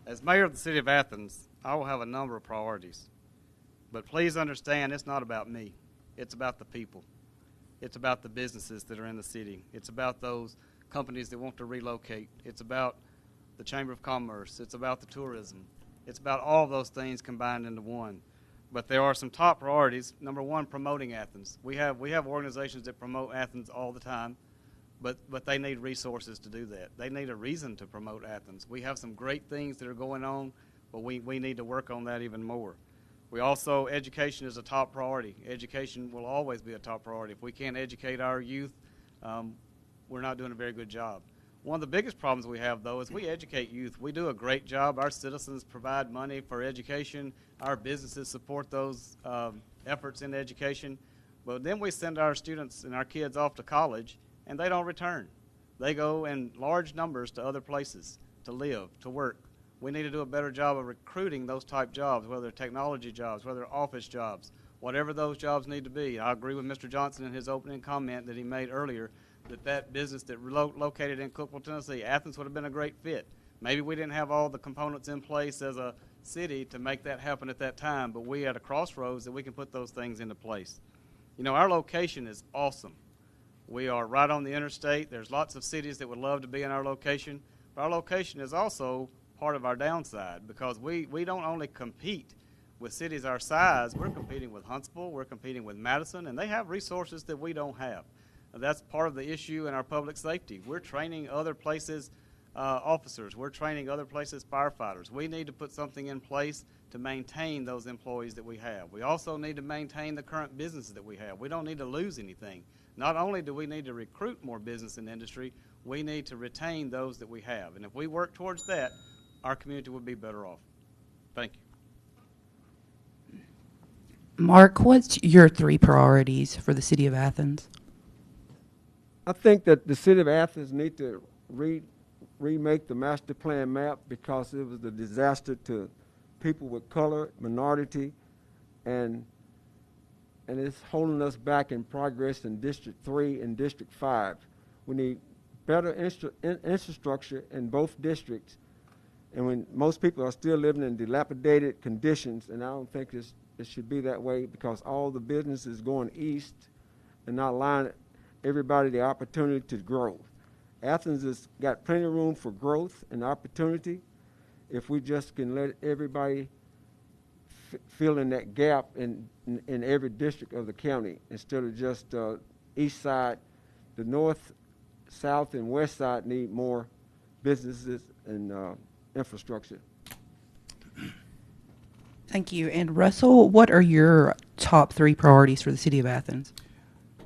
As mayor of the city of Athens, I will have a number of priorities. But please understand, it's not about me. It's about the people. It's about the businesses that are in the city. It's about those companies that want to relocate. It's about the Chamber of Commerce. It's about the tourism. It's about all those things combined into one. But there are some top priorities. Number one, promoting Athens. We have organizations that promote Athens all the time, but they need resources to do that. They need a reason to promote Athens. We have some great things that are going on, but we need to work on that even more. We also, education is a top priority. Education will always be a top priority. If we can't educate our youth, we're not doing a very good job. One of the biggest problems we have, though, is we educate youth. We do a great job. Our citizens provide money for education. Our businesses support those efforts in education. But then we send our students and our kids off to college, and they don't return. They go in large numbers to other places to live, to work. We need to do a better job of recruiting those type jobs, whether they're technology jobs, whether they're office jobs, whatever those jobs need to be. I agree with Mr. Johnson in his opening comment that he made earlier, that business that located in Cookeville, Tennessee, Athens would have been a great fit. Maybe we didn't have all the components in place as a city to make that happen at that time, but we at a crossroads that we can put those things into place. You know, our location is awesome. We are right on the interstate. There's lots of cities that would love to be in our location, but our location is also part of our downside because we don't only compete with cities our size, we're competing with Huntsville, we're competing with Madison, and they have resources that we don't have. That's part of the issue in our public safety. We're training other places officers. We're training other places firefighters. We need to put something in place to maintain those employees that we have. We also need to maintain the current businesses that we have. We don't need to lose anything. Not only do we need to recruit more business and industry, we need to retain those that we have. And if we work towards that, our community would be better off. Thank you. Mark, what's your 3 priorities for the city of Athens? I think that the city of Athens need to remake the master plan map because it was a disaster to people with color, minority, and it's holding us back in progress in District 3 and District 5. We need better infrastructure in both districts, and when most people are still living in dilapidated conditions, and I don't think it should be that way because all the business is going east and not allowing everybody the opportunity to grow. Athens has got plenty of room for growth and opportunity if we just can let everybody fill in that gap in every district of the county instead of just east side. The north, south, and west side need more businesses and infrastructure. Thank you. And Russell, what are your top 3 priorities for the city of Athens?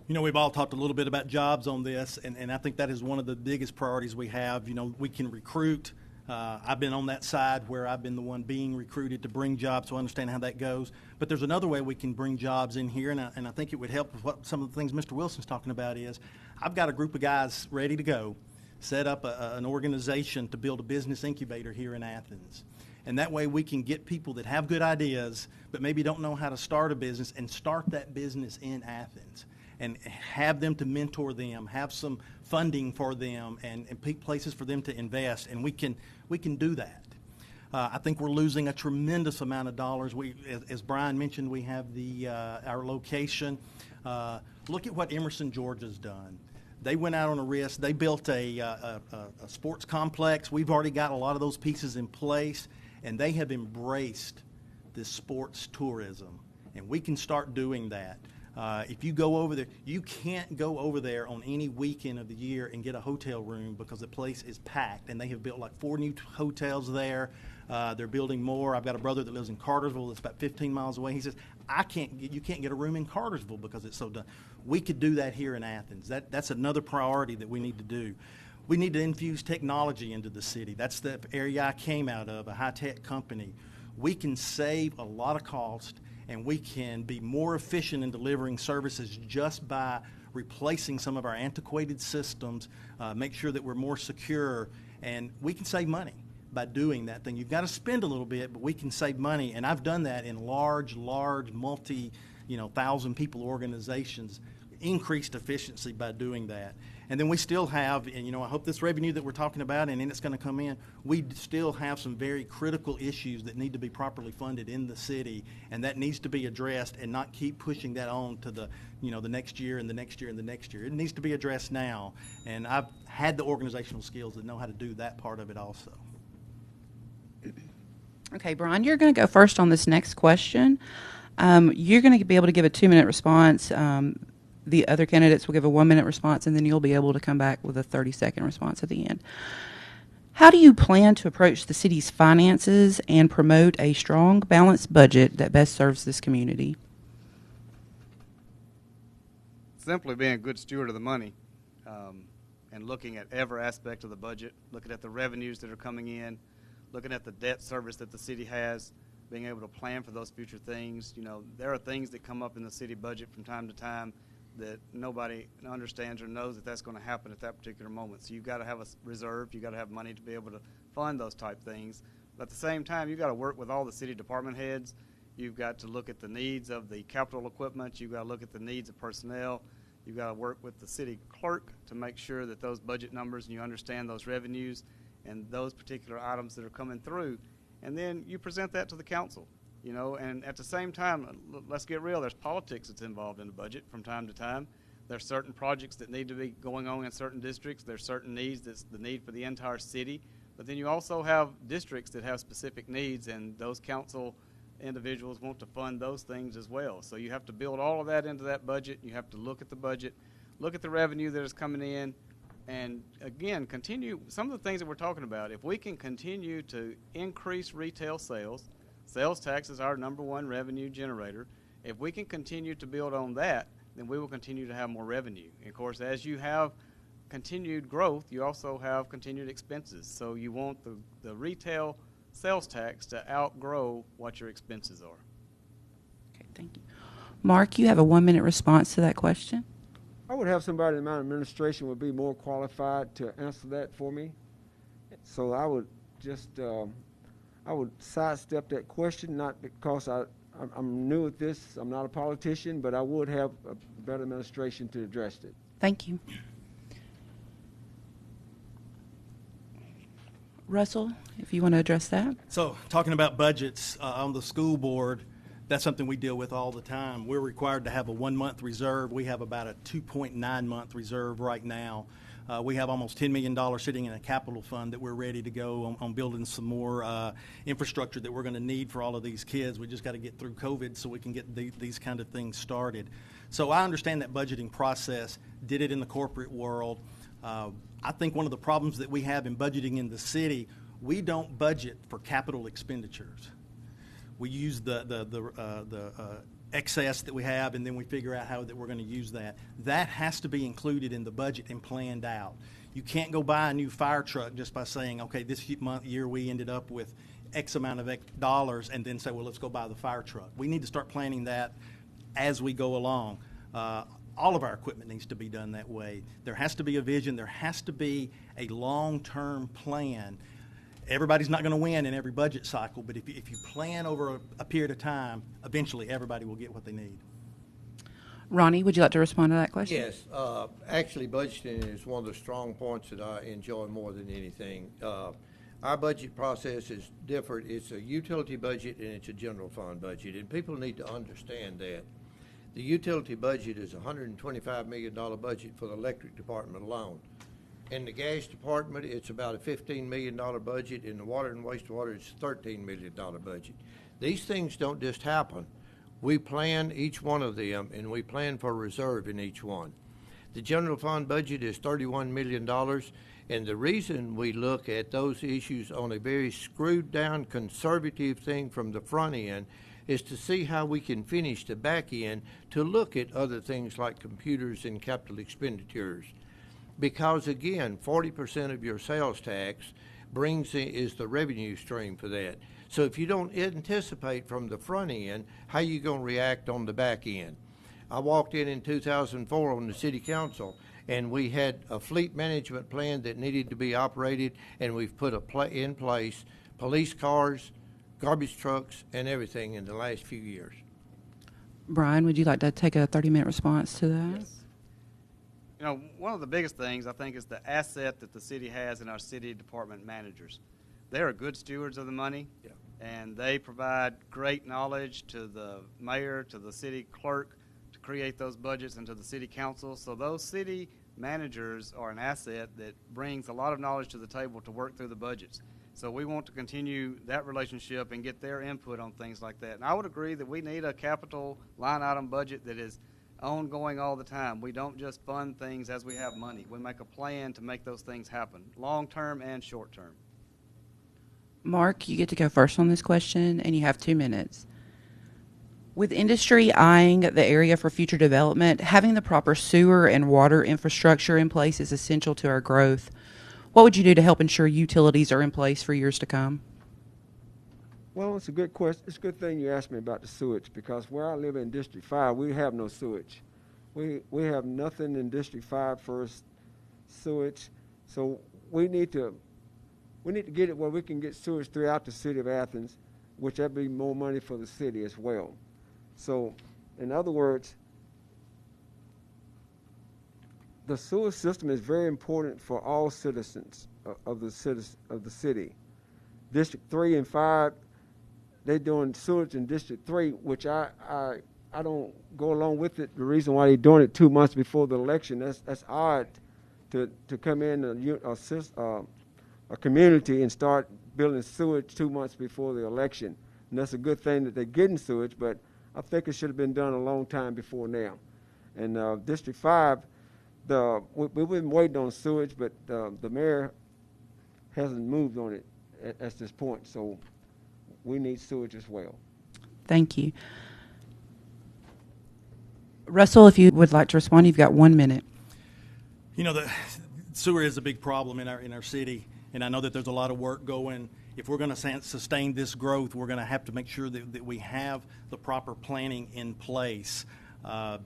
You know, we've all talked a little bit about jobs on this, and I think that is one of the biggest priorities we have. You know, we can recruit. I've been on that side where I've been the one being recruited to bring jobs, so I understand how that goes. But there's another way we can bring jobs in here, and I think it would help with what some of the things Mr. Wilson's talking about is I've got a group of guys ready to go, set up an organization to build a business incubator here in Athens. And that way we can get people that have good ideas but maybe don't know how to start a business and start that business in Athens. And have them to mentor them, have some funding for them, and places for them to invest, and we can do that. I think we're losing a tremendous amount of dollars. As Brian mentioned, we have our location. Look at what Emerson, Georgia's done. They went out on a risk. They built a sports complex. We've already got a lot of those pieces in place, and they have embraced this sports tourism, and we can start doing that. If you go over there, you can't go over there on any weekend of the year and get a hotel room because the place is packed, and they have built like 4 new hotels there. They're building more. I've got a brother that lives in Cartersville that's about 15 miles away. He says, you can't get a room in Cartersville because it's so done. We could do that here in Athens. That's another priority that we need to do. We need to infuse technology into the city. That's the area I came out of, a high-tech company. We can save a lot of cost, and we can be more efficient in delivering services just by replacing some of our antiquated systems, make sure that we're more secure, and we can save money by doing that thing. You've got to spend a little bit, but we can save money, and I've done that in large, multi-thousand people organizations, increased efficiency by doing that. And then we still have, and I hope this revenue that we're talking about, and then it's going to come in, we still have some very critical issues that need to be properly funded in the city, and that needs to be addressed and not keep pushing that on to the next year and the next year and the next year. It needs to be addressed now, and I've had the organizational skills that know how to do that part of it also. Okay, Brian, you're going to go first on this next question. You're going to be able to give a 2-minute response. The other candidates will give a 1-minute response, and then you'll be able to come back with a 30-second response at the end. How do you plan to approach the city's finances and promote a strong, balanced budget that best serves this community? Simply being a good steward of the money and looking at every aspect of the budget, looking at the revenues that are coming in, looking at the debt service that the city has, being able to plan for those future things. There are things that come up in the city budget from time to time that nobody understands or knows that that's going to happen at that particular moment. So you've got to have a reserve. You've got to have money to be able to fund those type things. But at the same time, you've got to work with all the city department heads. You've got to look at the needs of the capital equipment. You've got to look at the needs of personnel. You've got to work with the city clerk to make sure that those budget numbers and you understand those revenues and those particular items that are coming through. And then you present that to the council. And at the same time, let's get real, there's politics that's involved in the budget from time to time. There's certain projects that need to be going on in certain districts. There's certain needs that's the need for the entire city. But then you also have districts that have specific needs, and those council individuals want to fund those things as well. So you have to build all of that into that budget. You have to look at the budget, look at the revenue that is coming in, and again, continue some of the things that we're talking about. If we can continue to increase retail sales, sales tax is our #1 revenue generator. If we can continue to build on that, then we will continue to have more revenue. And of course, as you have continued growth, you also have continued expenses. So you want the retail sales tax to outgrow what your expenses are. Okay, thank you. Mark, you have a 1-minute response to that question. I would have somebody in my administration would be more qualified to answer that for me. So I would just, I would sidestep that question, not because I'm new at this, I'm not a politician, but I would have a better administration to address it. Thank you. Russell, if you want to address that. So, talking about budgets on the school board, that's something we deal with all the time. We're required to have a 1-month reserve. We have about a 2.9-month reserve right now. We have almost $10 million sitting in a capital fund that we're ready to go on building some more infrastructure that we're going to need for all of these kids. We just got to get through COVID so we can get these kind of things started. So I understand that budgeting process, did it in the corporate world. I think one of the problems that we have in budgeting in the city, we don't budget for capital expenditures. We use the excess that we have, and then we figure out how that we're going to use that. That has to be included in the budget and planned out. You can't go buy a new fire truck just by saying, okay, this year we ended up with X amount of dollars, and then say, well, let's go buy the fire truck. We need to start planning that as we go along. All of our equipment needs to be done that way. There has to be a vision. There has to be a long-term plan. Everybody's not going to win in every budget cycle, but if you plan over a period of time, eventually everybody will get what they need. Ronnie, would you like to respond to that question? Yes. Actually, budgeting is one of the strong points that I enjoy more than anything. Our budget process is different. It's a utility budget and it's a general fund budget, and people need to understand that. The utility budget is a $125 million budget for the electric department alone. In the gas department, it's about a $15 million budget. In the water and wastewater, it's a $13 million budget. These things don't just happen. We plan each one of them, and we plan for reserve in each one. The general fund budget is $31 million, and the reason we look at those issues on a very screwed down conservative thing from the front end is to see how we can finish the back end to look at other things like computers and capital expenditures. Because again, 40% of your sales tax is the revenue stream for that. So if you don't anticipate from the front end, how you going to react on the back end? I walked in 2004 on the city council, and we had a fleet management plan that needed to be operated, and we've put in place police cars, garbage trucks, and everything in the last few years. Brian, would you like to take a 30-minute response to that? Yes. You know, one of the biggest things I think is the asset that the city has in our city department managers. They are good stewards of the money, Yeah. and they provide great knowledge to the mayor, to the city clerk, to create those budgets, and to the city council. So those city managers are an asset that brings a lot of knowledge to the table to work through the budgets. So we want to continue that relationship and get their input on things like that. And I would agree that we need a capital line item budget that is ongoing all the time. We don't just fund things as we have money. We make a plan to make those things happen, long-term and short-term. Mark, you get to go first on this question, and you have 2 minutes. With industry eyeing the area for future development, having the proper sewer and water infrastructure in place is essential to our growth. What would you do to help ensure utilities are in place for years to come? Well, it's a good question. It's a good thing you asked me about the sewage, because where I live in District 5, we have no sewage. We have nothing in District 5 for sewage. So we need to get it where we can get sewage throughout the city of Athens, which that'd be more money for the city as well. So, in other words, the sewer system is very important for all citizens of the city. District 3 and 5, they're doing sewage in District 3, which I don't go along with it. The reason why they're doing it 2 months before the election, that's odd to come in a community and start building sewage 2 months before the election. And that's a good thing that they're getting sewage, but I think it should have been done a long time before now. And District 5, we've been waiting on sewage, but the mayor hasn't moved on it at this point, so we need sewage as well. Thank you. Russell, if you would like to respond, you've got 1 minute. You know, the sewer is a big problem in our city, and I know that there's a lot of work going. If we're going to sustain this growth, we're going to have to make sure that we have the proper planning in place. I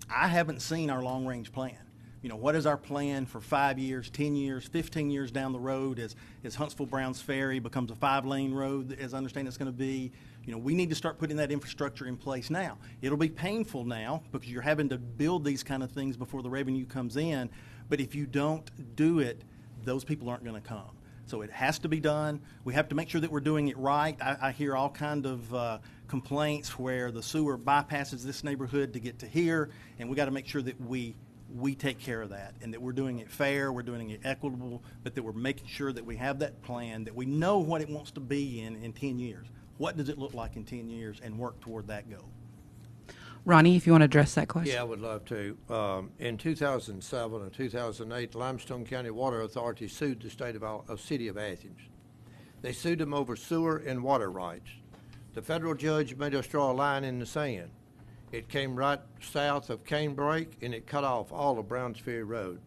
haven't seen our long-range plan. You know, what is our plan for 5 years, 10 years, 15 years down the road as Huntsville-Browns Ferry becomes a 5-lane road, as I understand it's going to be? You know, we need to start putting that infrastructure in place now. It'll be painful now because you're having to build these kind of things before the revenue comes in. But if you don't do it, those people aren't going to come. So it has to be done. We have to make sure that we're doing it right. I hear all kind of complaints where the sewer bypasses this neighborhood to get to here, and we got to make sure that we take care of that and that we're doing it fair, we're doing it equitable, but that we're making sure that we have that plan, that we know what it wants to be in 10 years. What does it look like in 10 years, and work toward that goal? Ronnie, if you want to address that question. Yeah, I would love to. In 2007 and 2008, Limestone County Water Authority sued the city of Athens. They sued them over sewer and water rights. The federal judge made us draw a line in the sand. It came right south of Canebrake, and it cut off all of Browns Ferry Road.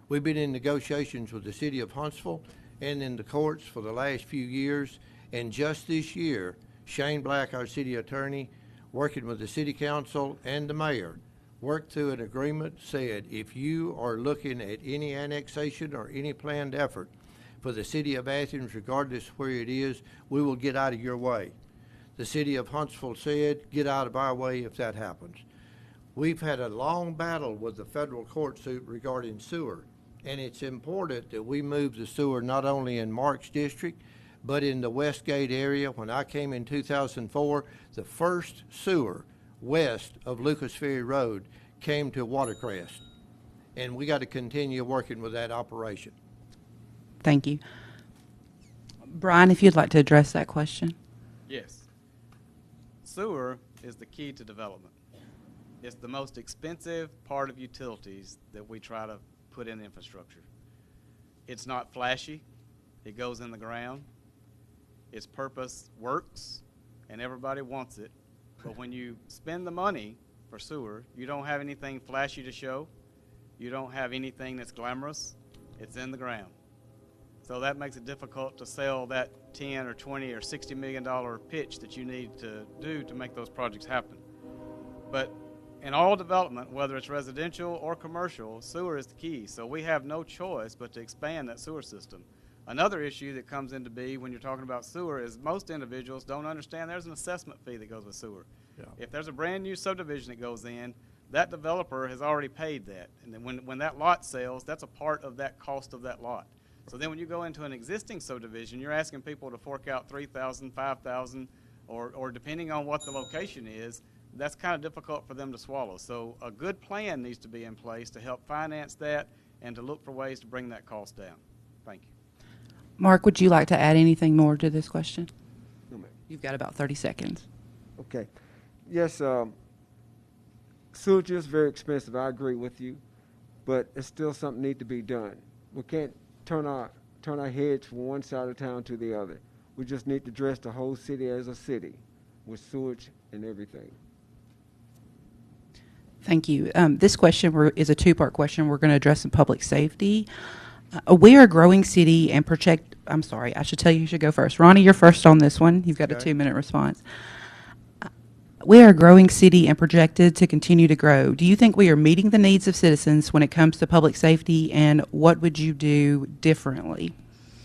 We've been in negotiations with the city of Huntsville and in the courts for the last few years, and just this year, Shane Black, our city attorney, working with the city council and the mayor, worked through an agreement, said if you are looking at any annexation or any planned effort for the city of Athens, regardless where it is, we will get out of your way. The city of Huntsville said, get out of our way if that happens. We've had a long battle with the federal court suit regarding sewer, and it's important that we move the sewer not only in Mark's district, but in the Westgate area. When I came in 2004, the first sewer west of Lucas Ferry Road came to Watercrest, and we got to continue working with that operation. Thank you. Brian, if you'd like to address that question. Yes. Sewer is the key to development. It's the most expensive part of utilities that we try to put in infrastructure. It's not flashy. It goes in the ground. Its purpose works, and everybody wants it. But when you spend the money for sewer, you don't have anything flashy to show. You don't have anything that's glamorous. It's in the ground. So that makes it difficult to sell that 10 or 20 or $60 million pitch that you need to do to make those projects happen. But in all development, whether it's residential or commercial, sewer is the key. So we have no choice but to expand that sewer system. Another issue that comes into be when you're talking about sewer is most individuals don't understand there's an assessment fee that goes with sewer. Yeah. If there's a brand new subdivision that goes in, that developer has already paid that. And then when that lot sells, that's a part of that cost of that lot. So then when you go into an existing subdivision, you're asking people to fork out $3,000, $5,000, or depending on what the location is, that's kind of difficult for them to swallow. So a good plan needs to be in place to help finance that and to look for ways to bring that cost down. Thank you. Mark, would you like to add anything more to this question? No, ma'am. You've got about 30 seconds. Okay. Yes, sewage is very expensive. I agree with you, but it's still something need to be done. We can't turn our heads from one side of town to the other. We just need to dress the whole city as a city with sewage and everything. Thank you. This question is a two-part question. We're going to address in public safety. We are a growing city and project. I'm sorry, I should tell you who should go first. Ronnie, you're first on this one. You've got a 2-minute response. We are a growing city and projected to continue to grow. Do you think we are meeting the needs of citizens when it comes to public safety, and what would you do differently?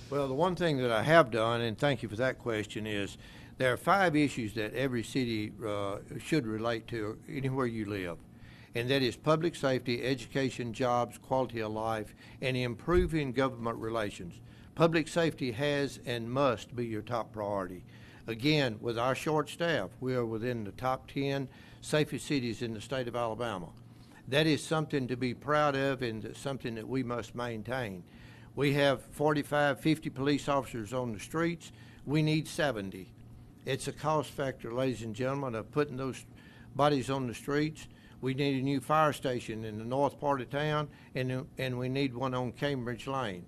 Well, the one thing that I have done, and thank you for that question, is there are 5 issues that every city should relate to anywhere you live. And that is public safety, education, jobs, quality of life, and improving government relations. Public safety has and must be your top priority. Again, with our short staff, we are within the top 10 safest cities in the state of Alabama. That is something to be proud of and something that we must maintain. We have 45, 50 police officers on the streets. We need 70. It's a cost factor, ladies and gentlemen, of putting those bodies on the streets. We need a new fire station in the north part of town, and we need one on Cambridge Lane.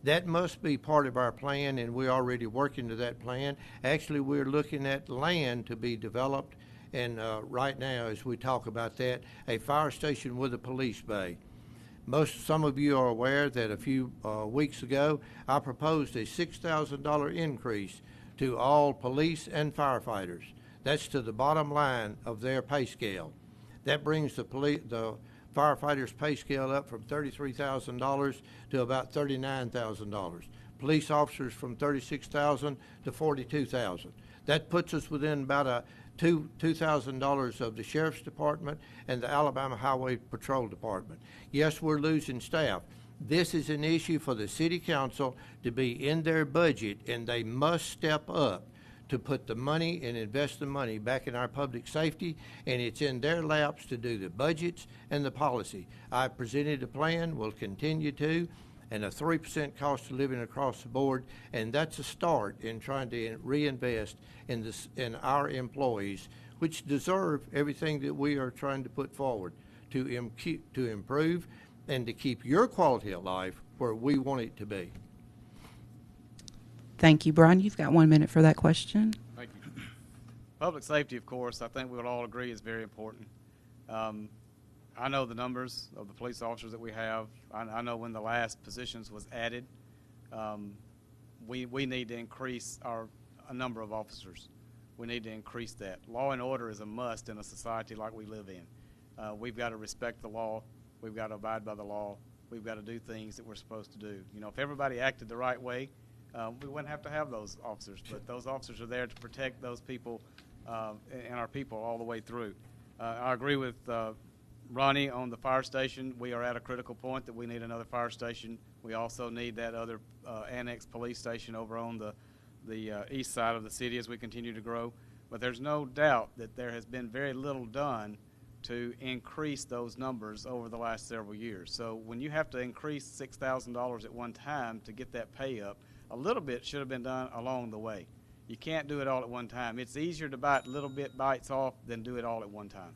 That must be part of our plan, and we're already working to that plan. Actually, we're looking at land to be developed, and right now, as we talk about that, a fire station with a police bay. Some of you are aware that a few weeks ago, I proposed a $6,000 increase to all police and firefighters. That's to the bottom line of their pay scale. That brings the firefighters' pay scale up from $33,000 to about $39,000. Police officers from $36,000 to $42,000. That puts us within about $2,000 of the Sheriff's Department and the Alabama Highway Patrol Department. Yes, we're losing staff. This is an issue for the City Council to be in their budget, and they must step up to put the money and invest the money back in our public safety, and it's in their laps to do the budgets and the policy. I presented a plan, will continue to, and a 3% cost of living across the board, and that's a start in trying to reinvest in our employees, which deserve everything that we are trying to put forward to improve and to keep your quality of life where we want it to be. Thank you, Brian. You've got 1 minute for that question. Thank you. Public safety, of course, I think we would all agree is very important. I know the numbers of the police officers that we have. I know when the last positions was added. We need to increase a number of officers. We need to increase that. Law and order is a must in a society like we live in. We've got to respect the law. We've got to abide by the law. We've got to do things that we're supposed to do. You know, if everybody acted the right way, we wouldn't have to have those officers, but those officers are there to protect those people and our people all the way through. I agree with Ronnie on the fire station. We are at a critical point that we need another fire station. We also need that other annex police station over on the east side of the city as we continue to grow. But there's no doubt that there has been very little done to increase those numbers over the last several years. So when you have to increase $6,000 at one time to get that pay up, a little bit should have been done along the way. You can't do it all at one time. It's easier to bite little bit bites off than do it all at one time.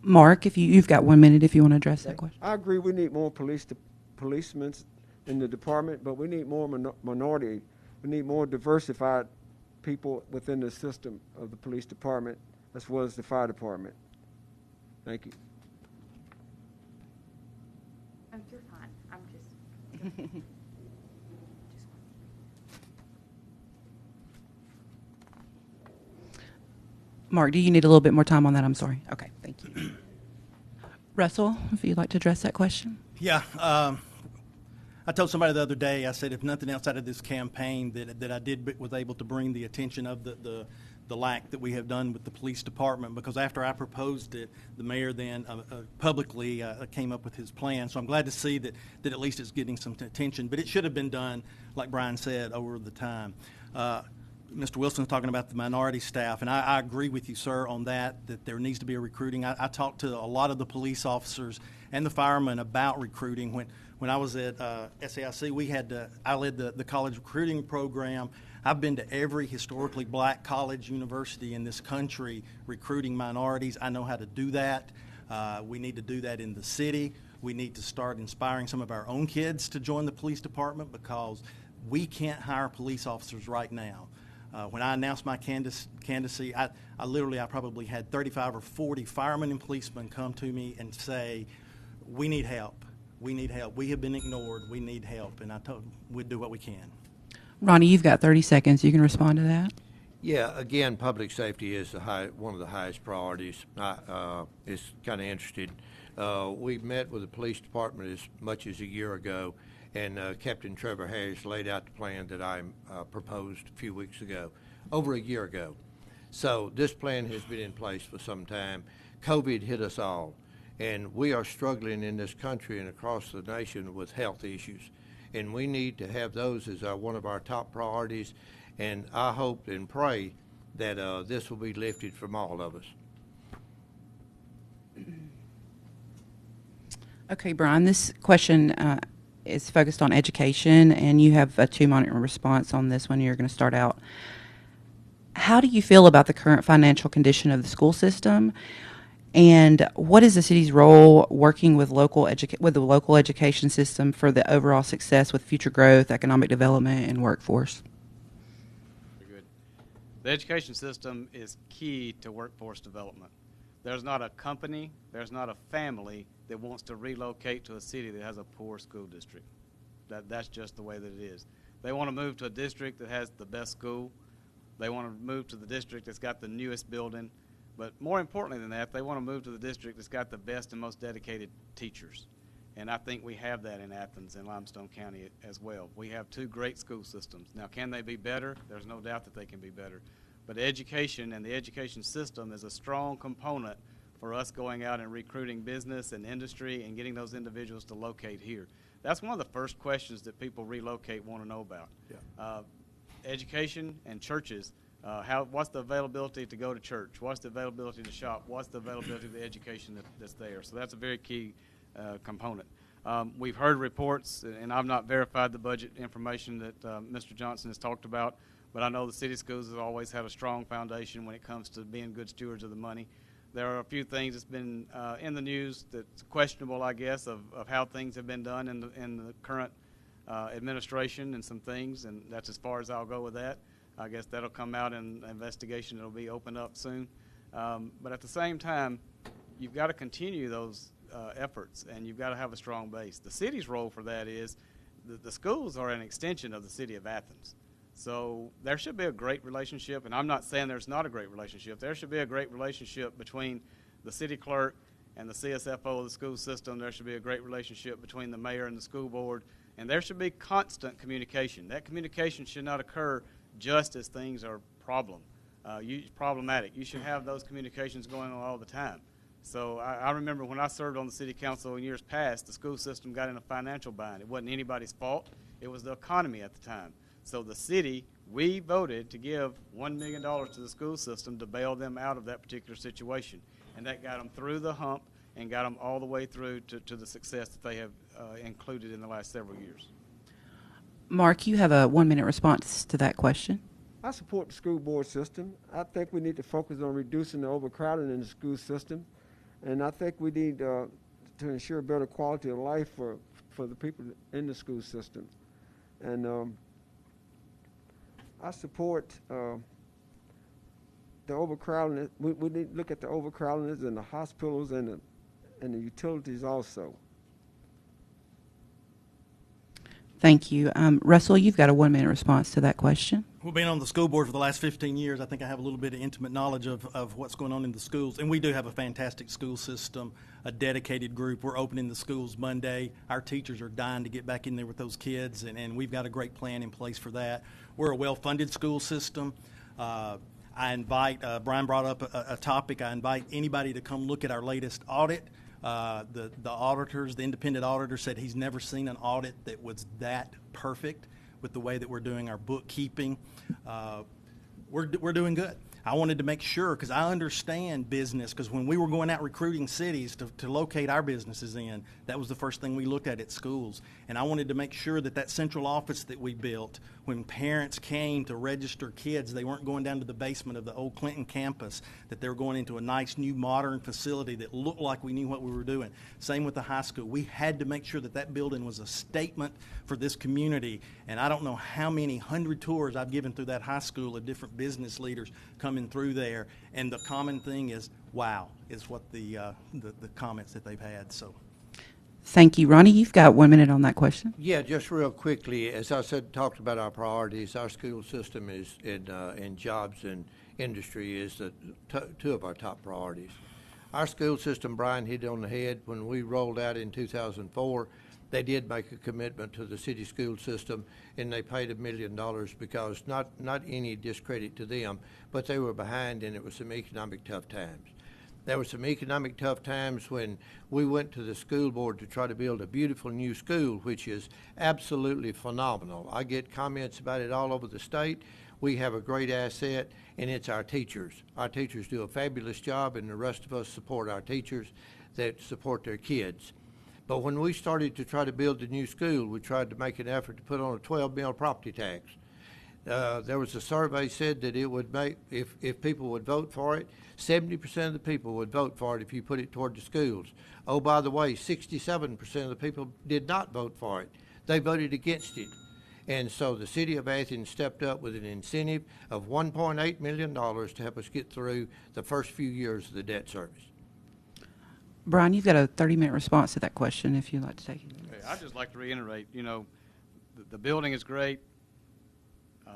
Mark, if you've got 1 minute if you want to address that question. I agree we need more policemen in the department, but we need more minority. We need more diversified people within the system of the police department as well as the fire department. Thank you. You're fine. I'm just... Mark, do you need a little bit more time on that? I'm sorry. Okay, thank you. Russell, if you'd like to address that question. Yeah, I told somebody the other day, I said if nothing else out of this campaign that I was able to bring the attention of the lack that we have done with the police department, because after I proposed it, the mayor then publicly came up with his plan. So I'm glad to see that at least it's getting some attention, but it should have been done, like Brian said, over the time. Mr. Wilson's talking about the minority staff, and I agree with you, sir, on that there needs to be a recruiting. I talked to a lot of the police officers and the firemen about recruiting. When I was at SAIC, I led the college recruiting program. I've been to every historically black college university in this country recruiting minorities. I know how to do that. We need to do that in the city. We need to start inspiring some of our own kids to join the police department because we can't hire police officers right now. When I announced my candidacy, I probably had 35 or 40 firemen and policemen come to me and say, we need help. We need help. We have been ignored. We need help. And I told them we'd do what we can. Ronnie, you've got 30 seconds. You can respond to that. Yeah, again, public safety is one of the highest priorities. It's kind of interesting. We met with the police department as much as a year ago, and Captain Trevor Harris laid out the plan that I proposed a few weeks ago, over a year ago. So this plan has been in place for some time. COVID hit us all, and we are struggling in this country and across the nation with health issues, and we need to have those as one of our top priorities, and I hope and pray that this will be lifted from all of us. Okay, Brian, this question is focused on education, and you have a 2-minute response on this one. You're going to start out. How do you feel about the current financial condition of the school system? And what is the city's role working with the local education system for the overall success with future growth, economic development, and workforce? Very good. The education system is key to workforce development. There's not a company, there's not a family that wants to relocate to a city that has a poor school district. That's just the way that it is. They want to move to a district that has the best school. They want to move to the district that's got the newest building. But more importantly than that, they want to move to the district that's got the best and most dedicated teachers. And I think we have that in Athens and Limestone County as well. We have 2 great school systems. Now, can they be better? There's no doubt that they can be better. But education and the education system is a strong component for us going out and recruiting business and industry and getting those individuals to locate here. That's one of the first questions that people relocate want to know about. Yeah. Education and churches. What's the availability to go to church? What's the availability to shop? What's the availability of the education that's there? So that's a very key component. We've heard reports, and I've not verified the budget information that Mr. Johnson has talked about, but I know the city schools have always had a strong foundation when it comes to being good stewards of the money. There are a few things that's been in the news that's questionable, I guess, of how things have been done in the current administration and some things, and that's as far as I'll go with that. I guess that'll come out in an investigation that'll be opened up soon. But at the same time, you've got to continue those efforts, and you've got to have a strong base. The city's role for that is the schools are an extension of the city of Athens. So there should be a great relationship, and I'm not saying there's not a great relationship. There should be a great relationship between the city clerk and the CSFO of the school system. There should be a great relationship between the mayor and the school board, and there should be constant communication. That communication should not occur just as things are problematic. You should have those communications going on all the time. So I remember when I served on the city council in years past, the school system got in a financial bind. It wasn't anybody's fault. It was the economy at the time. So the city, we voted to give $1 million to the school system to bail them out of that particular situation. And that got them through the hump and got them all the way through to the success that they have included in the last several years. Mark, you have a 1-minute response to that question. I support the school board system. I think we need to focus on reducing the overcrowding in the school system. And I think we need to ensure better quality of life for the people in the school system. And I support the overcrowding. We need to look at the overcrowding in the hospitals and the utilities also. Thank you. Russell, you've got a 1-minute response to that question. Well, being on the school board for the last 15 years, I think I have a little bit of intimate knowledge of what's going on in the schools. And we do have a fantastic school system, a dedicated group. We're opening the schools Monday. Our teachers are dying to get back in there with those kids, and we've got a great plan in place for that. We're a well-funded school system. I invite, Brian brought up a topic, I invite anybody to come look at our latest audit. The auditors, the independent auditor said he's never seen an audit that was that perfect with the way that we're doing our bookkeeping. We're doing good. I wanted to make sure, because I understand business, because when we were going out recruiting cities to locate our businesses in, that was the first thing we looked at schools. And I wanted to make sure that central office that we built, when parents came to register kids, they weren't going down to the basement of the old Clinton campus, that they were going into a nice new modern facility that looked like we knew what we were doing. Same with the high school. We had to make sure that building was a statement for this community. And I don't know how many 100 tours I've given through that high school of different business leaders coming through there, and the common thing is wow, is what the comments that they've had. So thank you. Ronnie, you've got 1 minute on that question. Yeah, just real quickly, as I said, talked about our priorities. Our school system is in jobs and industry is two of our top priorities. Our school system, Brian hit on the head. When we rolled out in 2004, they did make a commitment to the city school system, and they paid $1 million because not any discredit to them, but they were behind, and it was some economic tough times. There were some economic tough times when we went to the school board to try to build a beautiful new school, which is absolutely phenomenal. I get comments about it all over the state. We have a great asset, and it's our teachers. Our teachers do a fabulous job, and the rest of us support our teachers that support their kids. But when we started to try to build the new school, we tried to make an effort to put on a 12 mil property tax. There was a survey said that it would make, if people would vote for it, 70% of the people would vote for it if you put it toward the schools. Oh, by the way, 67% of the people did not vote for it. They voted against it. And so the city of Athens stepped up with an incentive of $1.8 million to help us get through the first few years of the debt service. Brian, you've got a 30-minute response to that question if you'd like to take it. I'd just like to reiterate, you know, the building is great.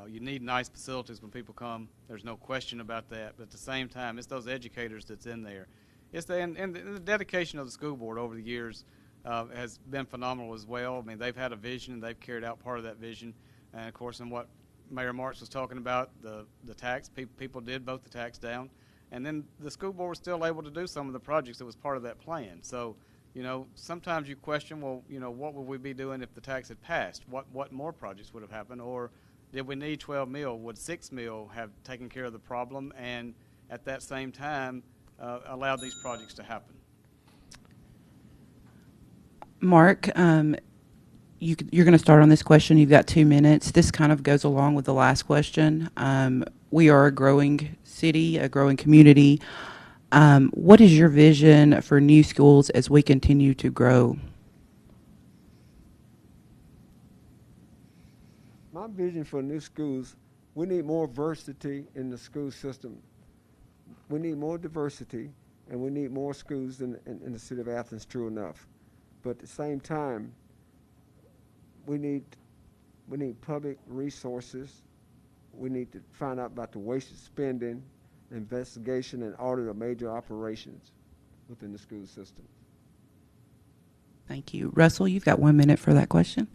You need nice facilities when people come. There's no question about that. But at the same time, it's those educators that's in there. It's and the dedication of the school board over the years has been phenomenal as well. I mean, they've had a vision, and they've carried out part of that vision. And, of course, in what Mayor Marks was talking about, the tax, people did vote the tax down. And then the school board was still able to do some of the projects that was part of that plan. So, you know, sometimes you question, well, you know, what would we be doing if the tax had passed? What more projects would have happened? Or did we need 12 mil? Would 6 mil have taken care of the problem and at that same time allowed these projects to happen? Mark, you're going to start on this question. You've got 2 minutes. This kind of goes along with the last question. We are a growing city, a growing community. What is your vision for new schools as we continue to grow? My vision for new schools, we need more diversity in the school system. We need more diversity, and we need more schools in the city of Athens, true enough. But at the same time, we need public resources. We need to find out about the wasted spending, investigation, and audit of major operations within the school system. Thank you. Russell, you've got 1 minute for that question.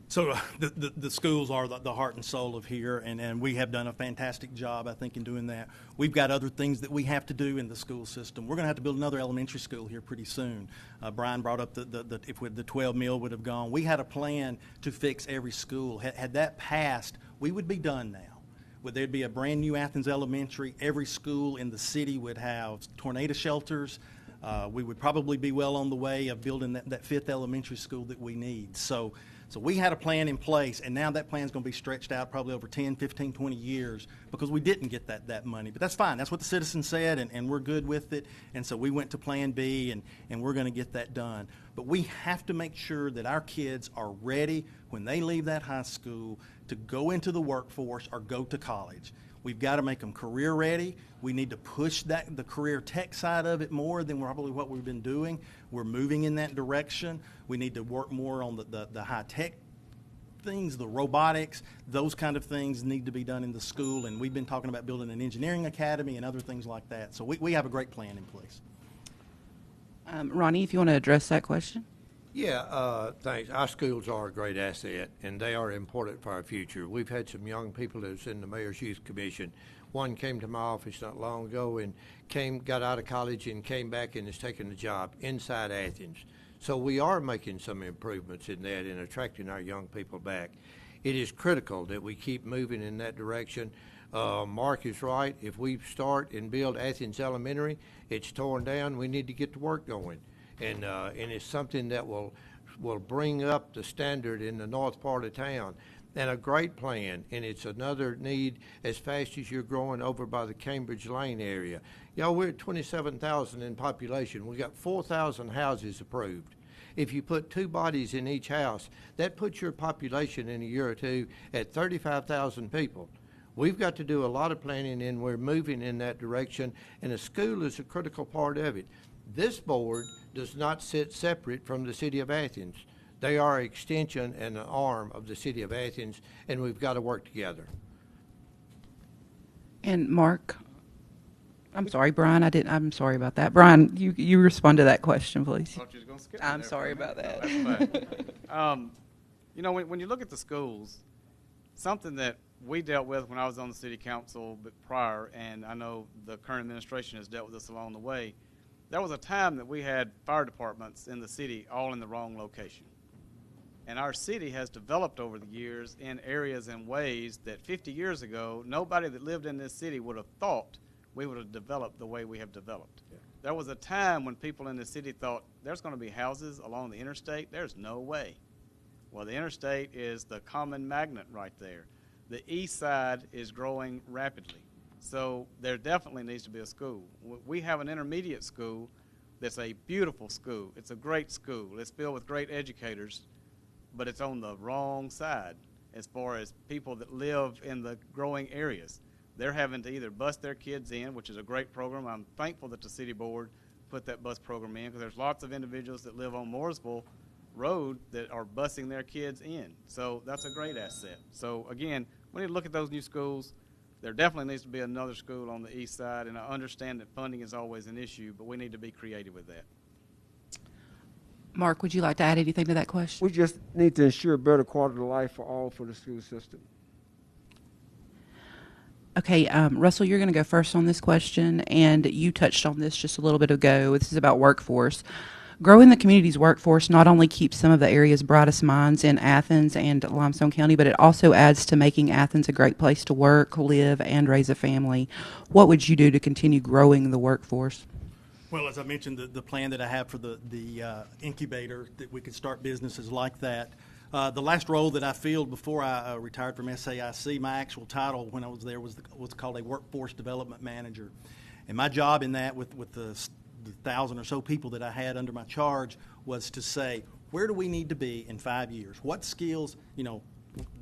So the schools are the heart and soul of here, and we have done a fantastic job, I think, in doing that. We've got other things that we have to do in the school system. We're going to have to build another elementary school here pretty soon. Brian brought up if the 12 mil would have gone. We had a plan to fix every school. Had that passed, we would be done now. There'd be a brand new Athens Elementary. Every school in the city would have tornado shelters. We would probably be well on the way of building that 5th elementary school that we need. So we had a plan in place, and now that plan is going to be stretched out probably over 10, 15, 20 years because we didn't get that money. But that's fine. That's what the citizens said, and we're good with it. And so we went to Plan B, and we're going to get that done. But we have to make sure that our kids are ready when they leave that high school to go into the workforce or go to college. We've got to make them career ready. We need to push the career tech side of it more than probably what we've been doing. We're moving in that direction. We need to work more on the high tech things, the robotics, those kind of things need to be done in the school. And we've been talking about building an engineering academy and other things like that. So we have a great plan in place. Ronnie, if you want to address that question. Yeah, thanks. Our schools are a great asset, and they are important for our future. We've had some young people that's in the Mayor's Youth Commission. One came to my office not long ago and got out of college and came back and has taken a job inside Athens. So we are making some improvements in that and attracting our young people back. It is critical that we keep moving in that direction. Mark is right. If we start and build Athens Elementary, it's torn down. We need to get the work going. And it's something that will bring up the standard in the north part of town. And a great plan, and it's another need as fast as you're growing over by the Cambridge Lane area. Y'all, we're at 27,000 in population. We got 4,000 houses approved. If you put 2 bodies in each house, that puts your population in a year or two at 35,000 people. We've got to do a lot of planning, and we're moving in that direction, and a school is a critical part of it. This board does not sit separate from the city of Athens. They are an extension and an arm of the city of Athens, and we've got to work together. And Mark, I'm sorry, Brian. I'm sorry about that. Brian, you respond to that question, please. I thought you was going to skip I'm sorry about that. No, that's fine. You know, when you look at the schools, something that we dealt with when I was on the city council prior, and I know the current administration has dealt with this along the way, there was a time that we had fire departments in the city all in the wrong location. And our city has developed over the years in areas and ways that 50 years ago, nobody that lived in this city would have thought we would have developed the way we have developed. Yeah. There was a time when people in the city thought there's going to be houses along the interstate. There's no way. Well, the interstate is the common magnet right there. The east side is growing rapidly. So there definitely needs to be a school. We have an intermediate school that's a beautiful school. It's a great school. It's filled with great educators, but it's on the wrong side as far as people that live in the growing areas. They're having to either bus their kids in, which is a great program. I'm thankful that the city board put that bus program in, because there's lots of individuals that live on Mooresville Road that are busing their kids in. So that's a great asset. So again, we need to look at those new schools. There definitely needs to be another school on the east side, and I understand that funding is always an issue, but we need to be creative with that. Mark, would you like to add anything to that question? We just need to ensure better quality of life for all for the school system. Okay, Russell, you're going to go first on this question, and you touched on this just a little bit ago. This is about workforce. Growing the community's workforce not only keeps some of the area's brightest minds in Athens and Limestone County, but it also adds to making Athens a great place to work, live, and raise a family. What would you do to continue growing the workforce? Well, as I mentioned, the plan that I have for the incubator, that we could start businesses like that. The last role that I filled before I retired from SAIC, my actual title when I was there was called a workforce development manager. And my job in that with the 1,000 or so people that I had under my charge was to say, where do we need to be in 5 years? What skills,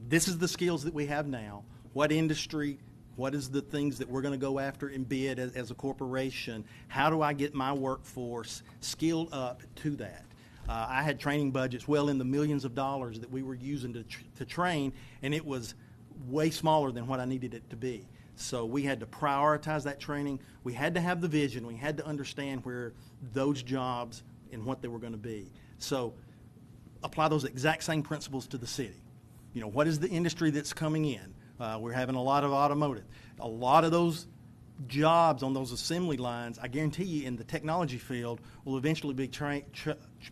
this is the skills that we have now. What industry, what is the things that we're going to go after and bid as a corporation? How do I get my workforce skilled up to that? I had training budgets well in the millions of dollars that we were using to train, and it was way smaller than what I needed it to be. So we had to prioritize that training. We had to have the vision. We had to understand where those jobs and what they were going to be. So apply those exact same principles to the city. What is the industry that's coming in? We're having a lot of automotive. A lot of those jobs on those assembly lines, I guarantee you, in the technology field will eventually be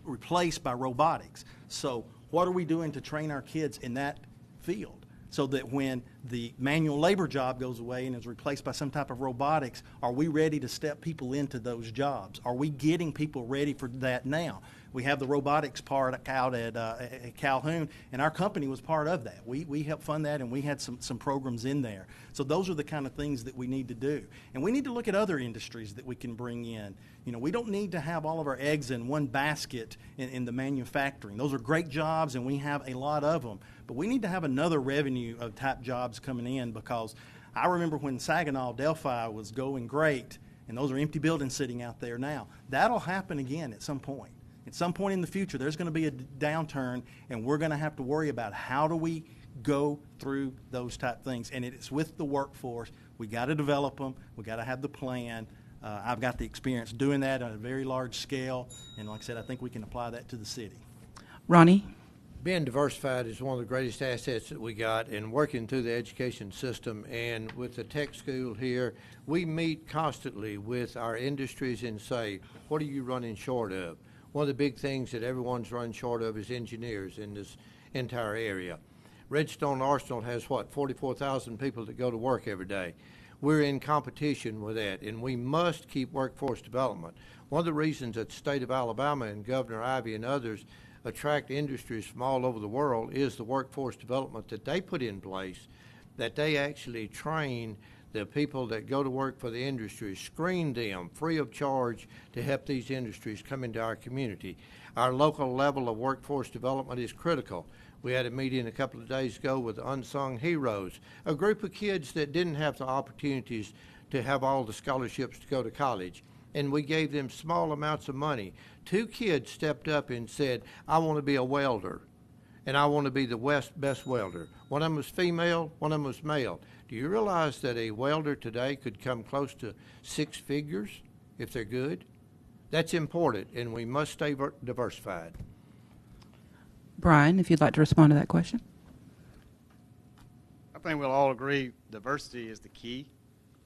replaced by robotics. So what are we doing to train our kids in that field, so that when the manual labor job goes away and is replaced by some type of robotics, are we ready to step people into those jobs? Are we getting people ready for that now? We have the robotics part out at Calhoun, and our company was part of that. We helped fund that, and we had some programs in there. So those are the kind of things that we need to do. And we need to look at other industries that we can bring in. We don't need to have all of our eggs in one basket in the manufacturing. Those are great jobs, and we have a lot of them. But we need to have another revenue of type jobs coming in, because I remember when Saginaw, Delphi was going great, and those are empty buildings sitting out there now. That'll happen again at some point. At some point in the future, there's going to be a downturn, and we're going to have to worry about how do we go through those type things. And it's with the workforce. We got to develop them. We got to have the plan. I've got the experience doing that on a very large scale, and like I said, I think we can apply that to the city. Ronnie? Being diversified is one of the greatest assets that we got, and working through the education system and with the tech school here, we meet constantly with our industries and say, what are you running short of? One of the big things that everyone's run short of is engineers in this entire area. Redstone Arsenal has, 44,000 people that go to work every day. We're in competition with that, and we must keep workforce development. One of the reasons that the state of Alabama and Governor Ivey and others attract industries from all over the world is the workforce development that they put in place, that they actually train the people that go to work for the industry, screen them free of charge to help these industries come into our community. Our local level of workforce development is critical. We had a meeting a couple of days ago with Unsung Heroes, a group of kids that didn't have the opportunities to have all the scholarships to go to college, and we gave them small amounts of money. 2 kids stepped up and said, I want to be a welder, and I want to be the best welder. One of them was female, one of them was male. Do you realize that a welder today could come close to 6 figures if they're good? That's important, and we must stay diversified. Brian, if you'd like to respond to that question. I think we'll all agree diversity is the key.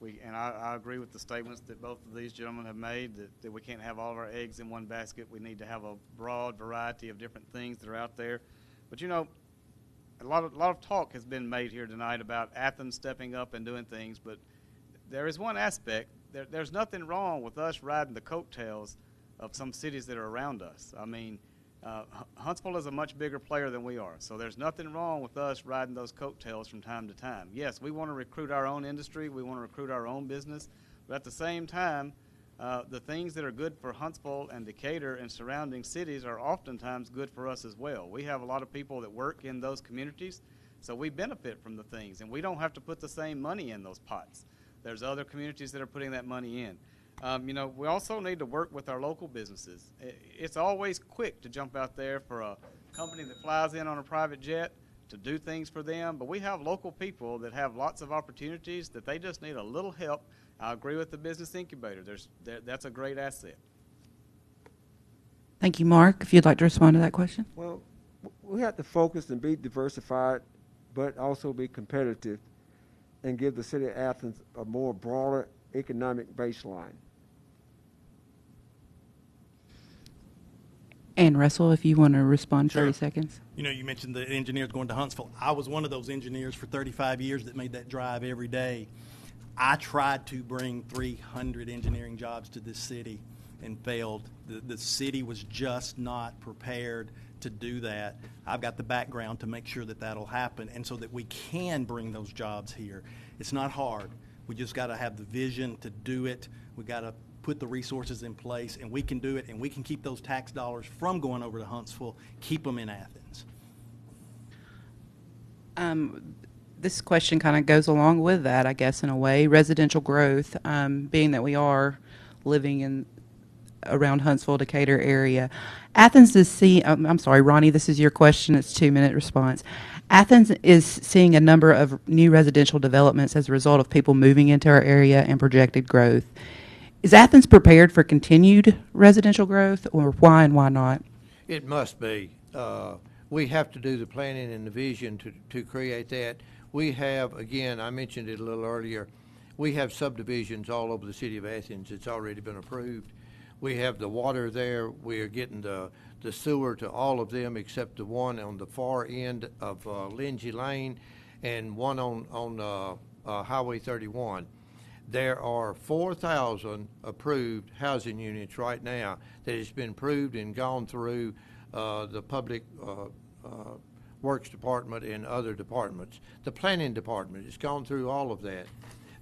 I agree with the statements that both of these gentlemen have made, that we can't have all of our eggs in one basket. We need to have a broad variety of different things that are out there. But a lot of talk has been made here tonight about Athens stepping up and doing things, but there is one aspect there's nothing wrong with us riding the coattails of some cities that are around us. I mean, Huntsville is a much bigger player than we are, so there's nothing wrong with us riding those coattails from time to time. Yes, we want to recruit our own industry, we want to recruit our own business, but at the same time, the things that are good for Huntsville and Decatur and surrounding cities are oftentimes good for us as well. We have a lot of people that work in those communities, so we benefit from the things, and we don't have to put the same money in those pots. There's other communities that are putting that money in. We also need to work with our local businesses. It's always quick to jump out there for a company that flies in on a private jet to do things for them, but we have local people that have lots of opportunities that they just need a little help. I agree with the business incubator. That's a great asset. Thank you, Mark. If you'd like to respond to that question. Well, we have to focus and be diversified, but also be competitive and give the city of Athens a more broader economic baseline. And Russell, if you want to respond, Sure. 30 seconds. You know, you mentioned the engineers going to Huntsville. I was one of those engineers for 35 years that made that drive every day. I tried to bring 300 engineering jobs to this city and failed. The city was just not prepared to do that. I've got the background to make sure that that'll happen, and so that we can bring those jobs here. It's not hard. We just got to have the vision to do it. We got to put the resources in place, and we can do it, and we can keep those tax dollars from going over to Huntsville, keep them in Athens. This question kind of goes along with that, I guess, in a way. Residential growth, being that we are living in around Huntsville, Decatur area. Athens is seeing, I'm sorry, Ronnie, this is your question. It's a 2-minute response. Athens is seeing a number of new residential developments as a result of people moving into our area and projected growth. Is Athens prepared for continued residential growth, or why and why not? It must be. We have to do the planning and the vision to create that. We have, again, I mentioned it a little earlier, we have subdivisions all over the city of Athens. It's already been approved. We have the water there. We are getting the sewer to all of them except the one on the far end of Lindsay Lane and one on Highway 31. There are 4,000 approved housing units right now that has been approved and gone through the public works department and other departments. The planning department has gone through all of that.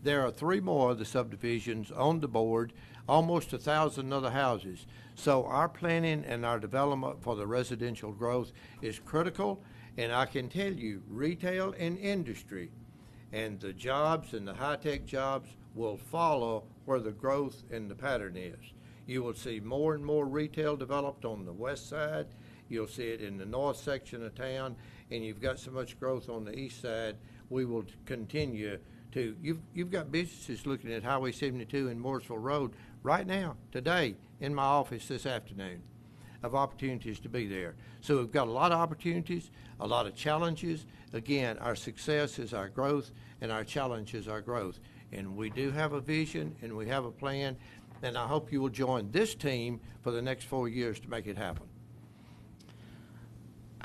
There are 3 more of the subdivisions on the board, almost 1,000 other houses. So our planning and our development for the residential growth is critical, and I can tell you, retail and industry and the jobs and the high-tech jobs will follow where the growth and the pattern is. You will see more and more retail developed on the west side. You'll see it in the north section of town, and you've got so much growth on the east side. We will continue to. You've got businesses looking at Highway 72 and Mooresville Road right now, today, in my office this afternoon, of opportunities to be there. So we've got a lot of opportunities, a lot of challenges. Again, our success is our growth, and our challenge is our growth. And we do have a vision, and we have a plan, and I hope you will join this team for the next 4 years to make it happen.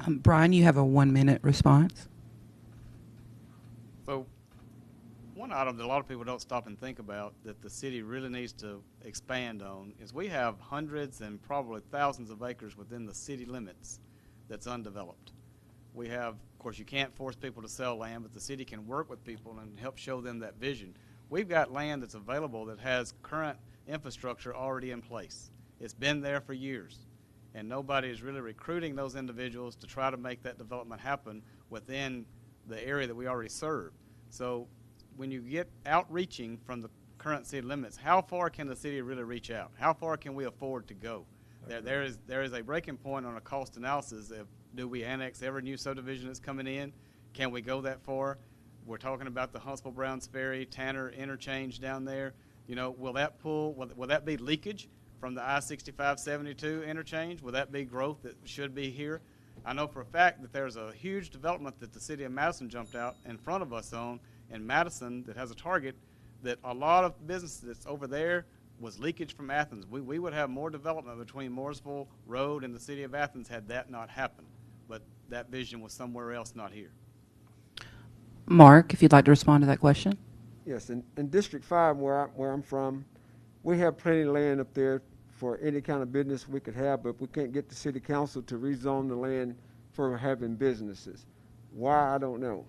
Brian, you have a 1-minute response. So one item that a lot of people don't stop and think about that the city really needs to expand on is we have hundreds and probably thousands of acres within the city limits that's undeveloped. We have, of course, you can't force people to sell land, but the city can work with people and help show them that vision. We've got land that's available that has current infrastructure already in place. It's been there for years, and nobody is really recruiting those individuals to try to make that development happen within the area that we already serve. So when you get outreaching from the current city limits, how far can the city really reach out? How far can we afford to go? There is a breaking point on a cost analysis of, do we annex every new subdivision that's coming in? Can we go that far? We're talking about the Huntsville-Browns Ferry, Tanner interchange down there. You know, will that be leakage from the I-65-72 interchange? Will that be growth that should be here? I know for a fact that there's a huge development that the city of Madison jumped out in front of us on in Madison that has a target that a lot of business that's over there was leakage from Athens. We would have more development between Mooresville Road and the city of Athens had that not happened. But that vision was somewhere else, not here. Mark, if you'd like to respond to that question. Yes, in District 5, where I'm from, We have plenty of land up there for any kind of business we could have, but we can't get the city council to rezone the land for having businesses. Why, I don't know.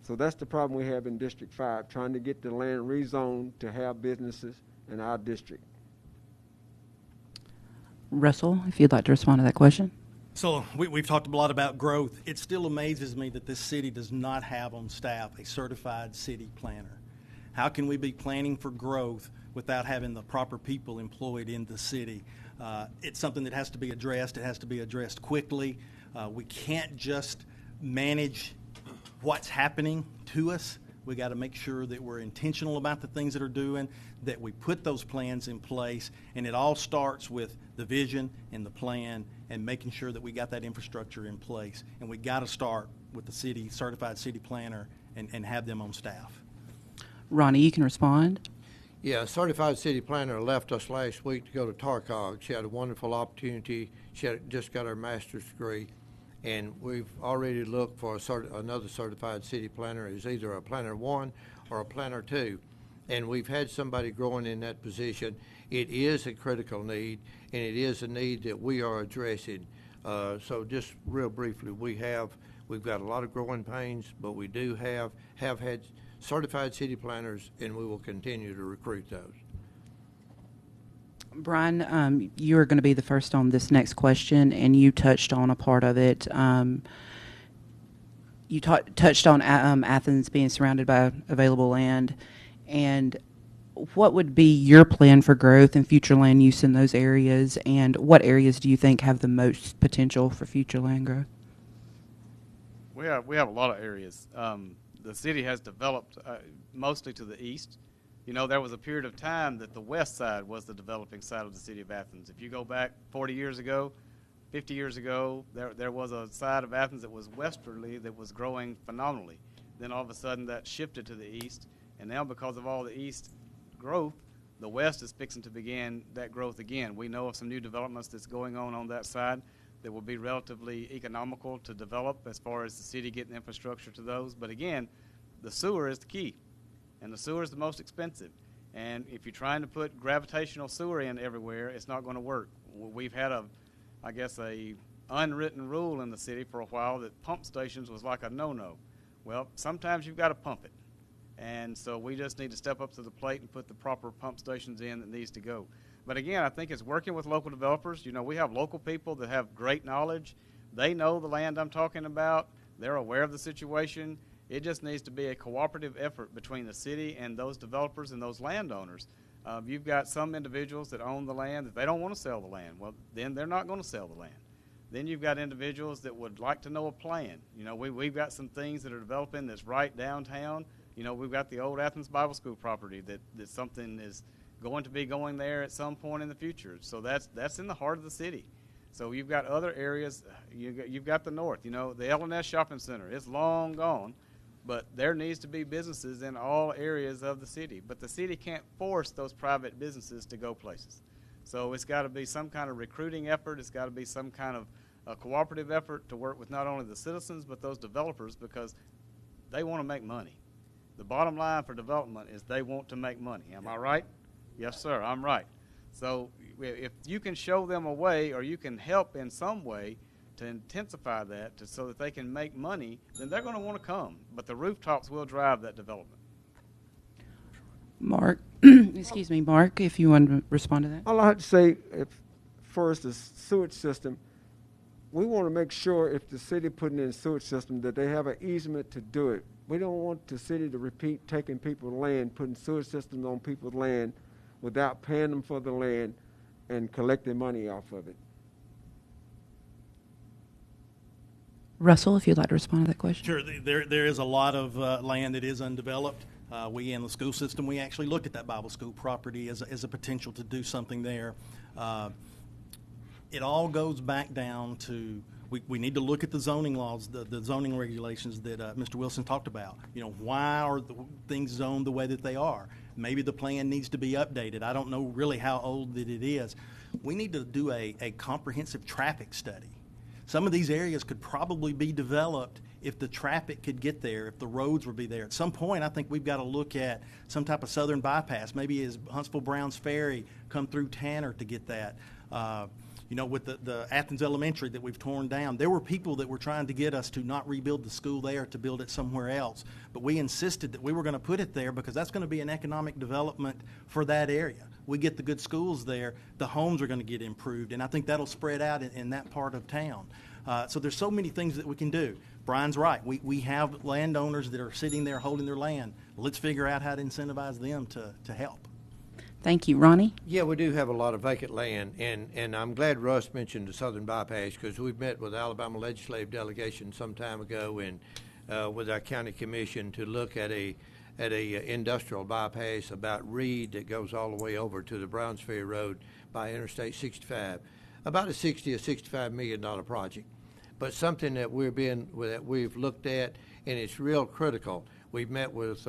So that's the problem we have in District 5, trying to get the land rezoned to have businesses in our district. Russell, if you'd like to respond to that question. So we've talked a lot about growth. It still amazes me that this city does not have on staff a certified city planner. How can we be planning for growth without having the proper people employed in the city? It's something that has to be addressed. It has to be addressed quickly. We can't just manage what's happening to us. We got to make sure that we're intentional about the things that are doing, that we put those plans in place, and it all starts with the vision and the plan and making sure that we got that infrastructure in place. And we got to start with the city certified city planner and have them on staff. Ronnie, you can respond. Yeah, a certified city planner left us last week to go to Tarcog. She had a wonderful opportunity. She had just got her master's degree, and we've already looked for another certified city planner. Is either a planner 1 or a planner 2, and we've had somebody growing in that position. It is a critical need, and it is a need that we are addressing. So just real briefly, we've got a lot of growing pains, but we do have had certified city planners, and we will continue to recruit those. Brian, you are going to be the first on this next question, and you touched on a part of it. You touched on Athens being surrounded by available land, and what would be your plan for growth and future land use in those areas, and what areas do you think have the most potential for future land growth? We have a lot of areas. The city has developed mostly to the east. You know, there was a period of time that the west side was the developing side of the city of Athens. If you go back 40 years ago, 50 years ago, there was a side of Athens that was westerly that was growing phenomenally. Then all of a sudden that shifted to the east, and now because of all the east growth, the west is fixing to begin that growth again. We know of some new developments that's going on that side that will be relatively economical to develop as far as the city getting infrastructure to those. But again, the sewer is the key, and the sewer is the most expensive. And if you're trying to put gravitational sewer in everywhere, it's not going to work. We've had a unwritten rule in the city for a while that pump stations was like a no-no. Well, sometimes you've got to pump it. And so we just need to step up to the plate and put the proper pump stations in that needs to go. But again, I think it's working with local developers. You know, we have local people that have great knowledge. They know the land I'm talking about. They're aware of the situation. It just needs to be a cooperative effort between the city and those developers and those landowners. You've got some individuals that own the land that they don't want to sell the land. Well, then they're not going to sell the land. Then you've got individuals that would like to know a plan. You know, we've got some things that are developing that's right downtown. You know, we've got the old Athens Bible School property that something is going to be going there at some point in the future. So that's in the heart of the city. So you've got other areas. You've got the north. You know, the L&S Shopping Center, it's long gone, but there needs to be businesses in all areas of the city. But the city can't force those private businesses to go places. So it's got to be some kind of recruiting effort. It's got to be some kind of a cooperative effort to work with not only the citizens but those developers, because they want to make money. The bottom line for development is they want to make money. Am I right? Yes, sir, I'm right. So if you can show them a way, or you can help in some way to intensify that so that they can make money, then they're going to want to come. But the rooftops will drive that development. Mark, excuse me, Mark, if you want to respond to that. All I have to say, first, the sewage system, we want to make sure if the city putting in a sewage system that they have an easement to do it. We don't want the city to repeat taking people's land, putting sewage systems on people's land without paying them for the land and collecting money off of it. Russell, if you'd like to respond to that question. Sure. There is a lot of land that is undeveloped. We in the school system, we actually look at that Bible school property as a potential to do something there. It all goes back down to we need to look at the zoning laws, the zoning regulations that Mr. Wilson talked about. You know, why are the things zoned the way that they are? Maybe the plan needs to be updated. I don't know really how old that it is. We need to do a comprehensive traffic study Some of these areas could probably be developed if the traffic could get there, if the roads would be there. At some point, I think we've got to look at some type of southern bypass. Maybe as Huntsville Browns Ferry come through Tanner to get that. You know, with the Athens Elementary that we've torn down, there were people that were trying to get us to not rebuild the school there, to build it somewhere else. But we insisted that we were going to put it there because that's going to be an economic development for that area. We get the good schools there, the homes are going to get improved, and I think that'll spread out in that part of town. So there's so many things that we can do. Brian's right. We have landowners that are sitting there holding their land. Let's figure out how to incentivize them to help. Thank you. Ronnie? Yeah, we do have a lot of vacant land, and I'm glad Russ mentioned the southern bypass because we've met with the Alabama legislative delegation some time ago and with our county commission to look at a industrial bypass about Reed that goes all the way over to the Browns Ferry Road by Interstate 65. About a $65 million project, but something that we've looked at, and it's real critical. We've met with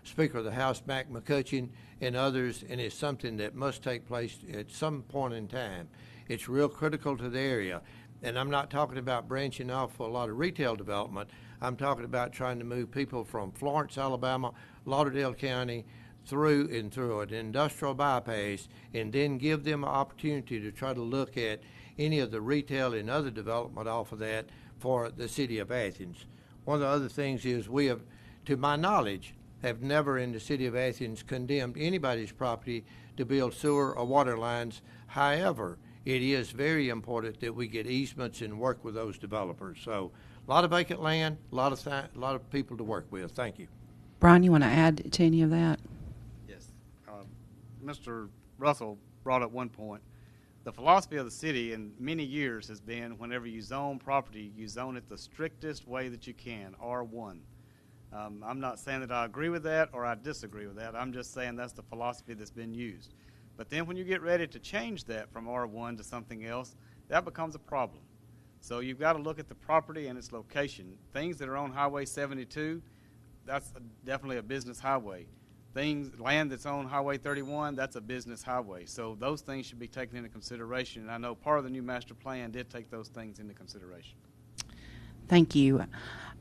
Speaker of the House, Mac McCutcheon, and others, and it's something that must take place at some point in time. It's real critical to the area, and I'm not talking about branching off for a lot of retail development. I'm talking about trying to move people from Florence, Alabama, Lauderdale County, through an industrial bypass, and then give them an opportunity to try to look at any of the retail and other development off of that for the city of Athens. One of the other things is we have, to my knowledge, have never in the city of Athens condemned anybody's property to build sewer or water lines. However, it is very important that we get easements and work with those developers. So a lot of vacant land, a lot of people to work with. Thank you. Brian, you want to add to any of that? Yes. Mr. Russell brought up one point. The philosophy of the city in many years has been whenever you zone property, you zone it the strictest way that you can, R1. I'm not saying that I agree with that or I disagree with that. I'm just saying that's the philosophy that's been used. But then when you get ready to change that from R1 to something else, that becomes a problem. So you've got to look at the property and its location. Things that are on Highway 72, that's definitely a business highway. Land that's on Highway 31, that's a business highway. So those things should be taken into consideration. And I know part of the new master plan did take those things into consideration. Thank you.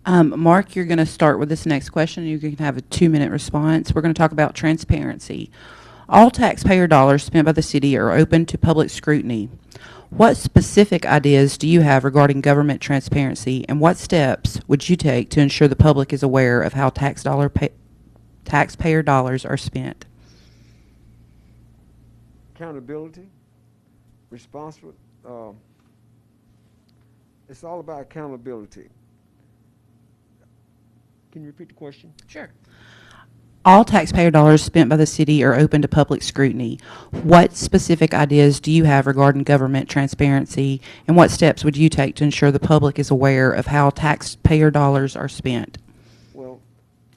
Mark, you're going to start with this next question. You can have a 2-minute response. We're going to talk about transparency. All taxpayer dollars spent by the city are open to public scrutiny. What specific ideas do you have regarding government transparency, and what steps would you take to ensure the public is aware of how taxpayer dollars are spent? Accountability, responsible. It's all about accountability. Can you repeat the question? Sure. All taxpayer dollars spent by the city are open to public scrutiny. What specific ideas do you have regarding government transparency, and what steps would you take to ensure the public is aware of how taxpayer dollars are spent? Well,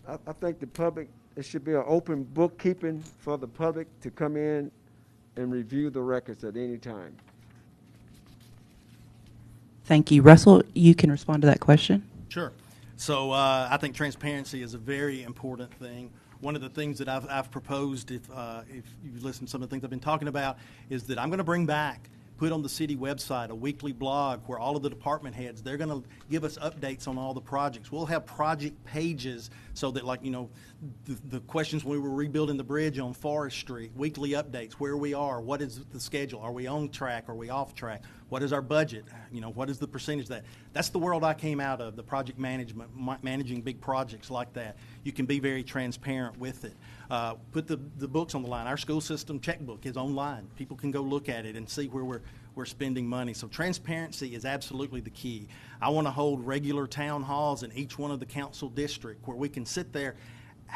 I think the public, it should be an open bookkeeping for the public to come in and review the records at any time. Thank you. Russell, you can respond to that question. Sure. So I think transparency is a very important thing. One of the things that I've proposed, if you've listened to some of the things I've been talking about, is that I'm going to bring back, put on the city website, a weekly blog where all of the department heads, they're going to give us updates on all the projects. We'll have project pages so that, like, you know, the questions when we were rebuilding the bridge on Forest Street, weekly updates, where we are, what is the schedule, are we on track, are we off track, what is our budget, you know, what is the percentage of that. That's the world I came out of, the project management, managing big projects like that. You can be very transparent with it. Put the books on the line. Our school system checkbook is online. People can go look at it and see where we're spending money. So transparency is absolutely the key. I want to hold regular town halls in each one of the council district where we can sit there,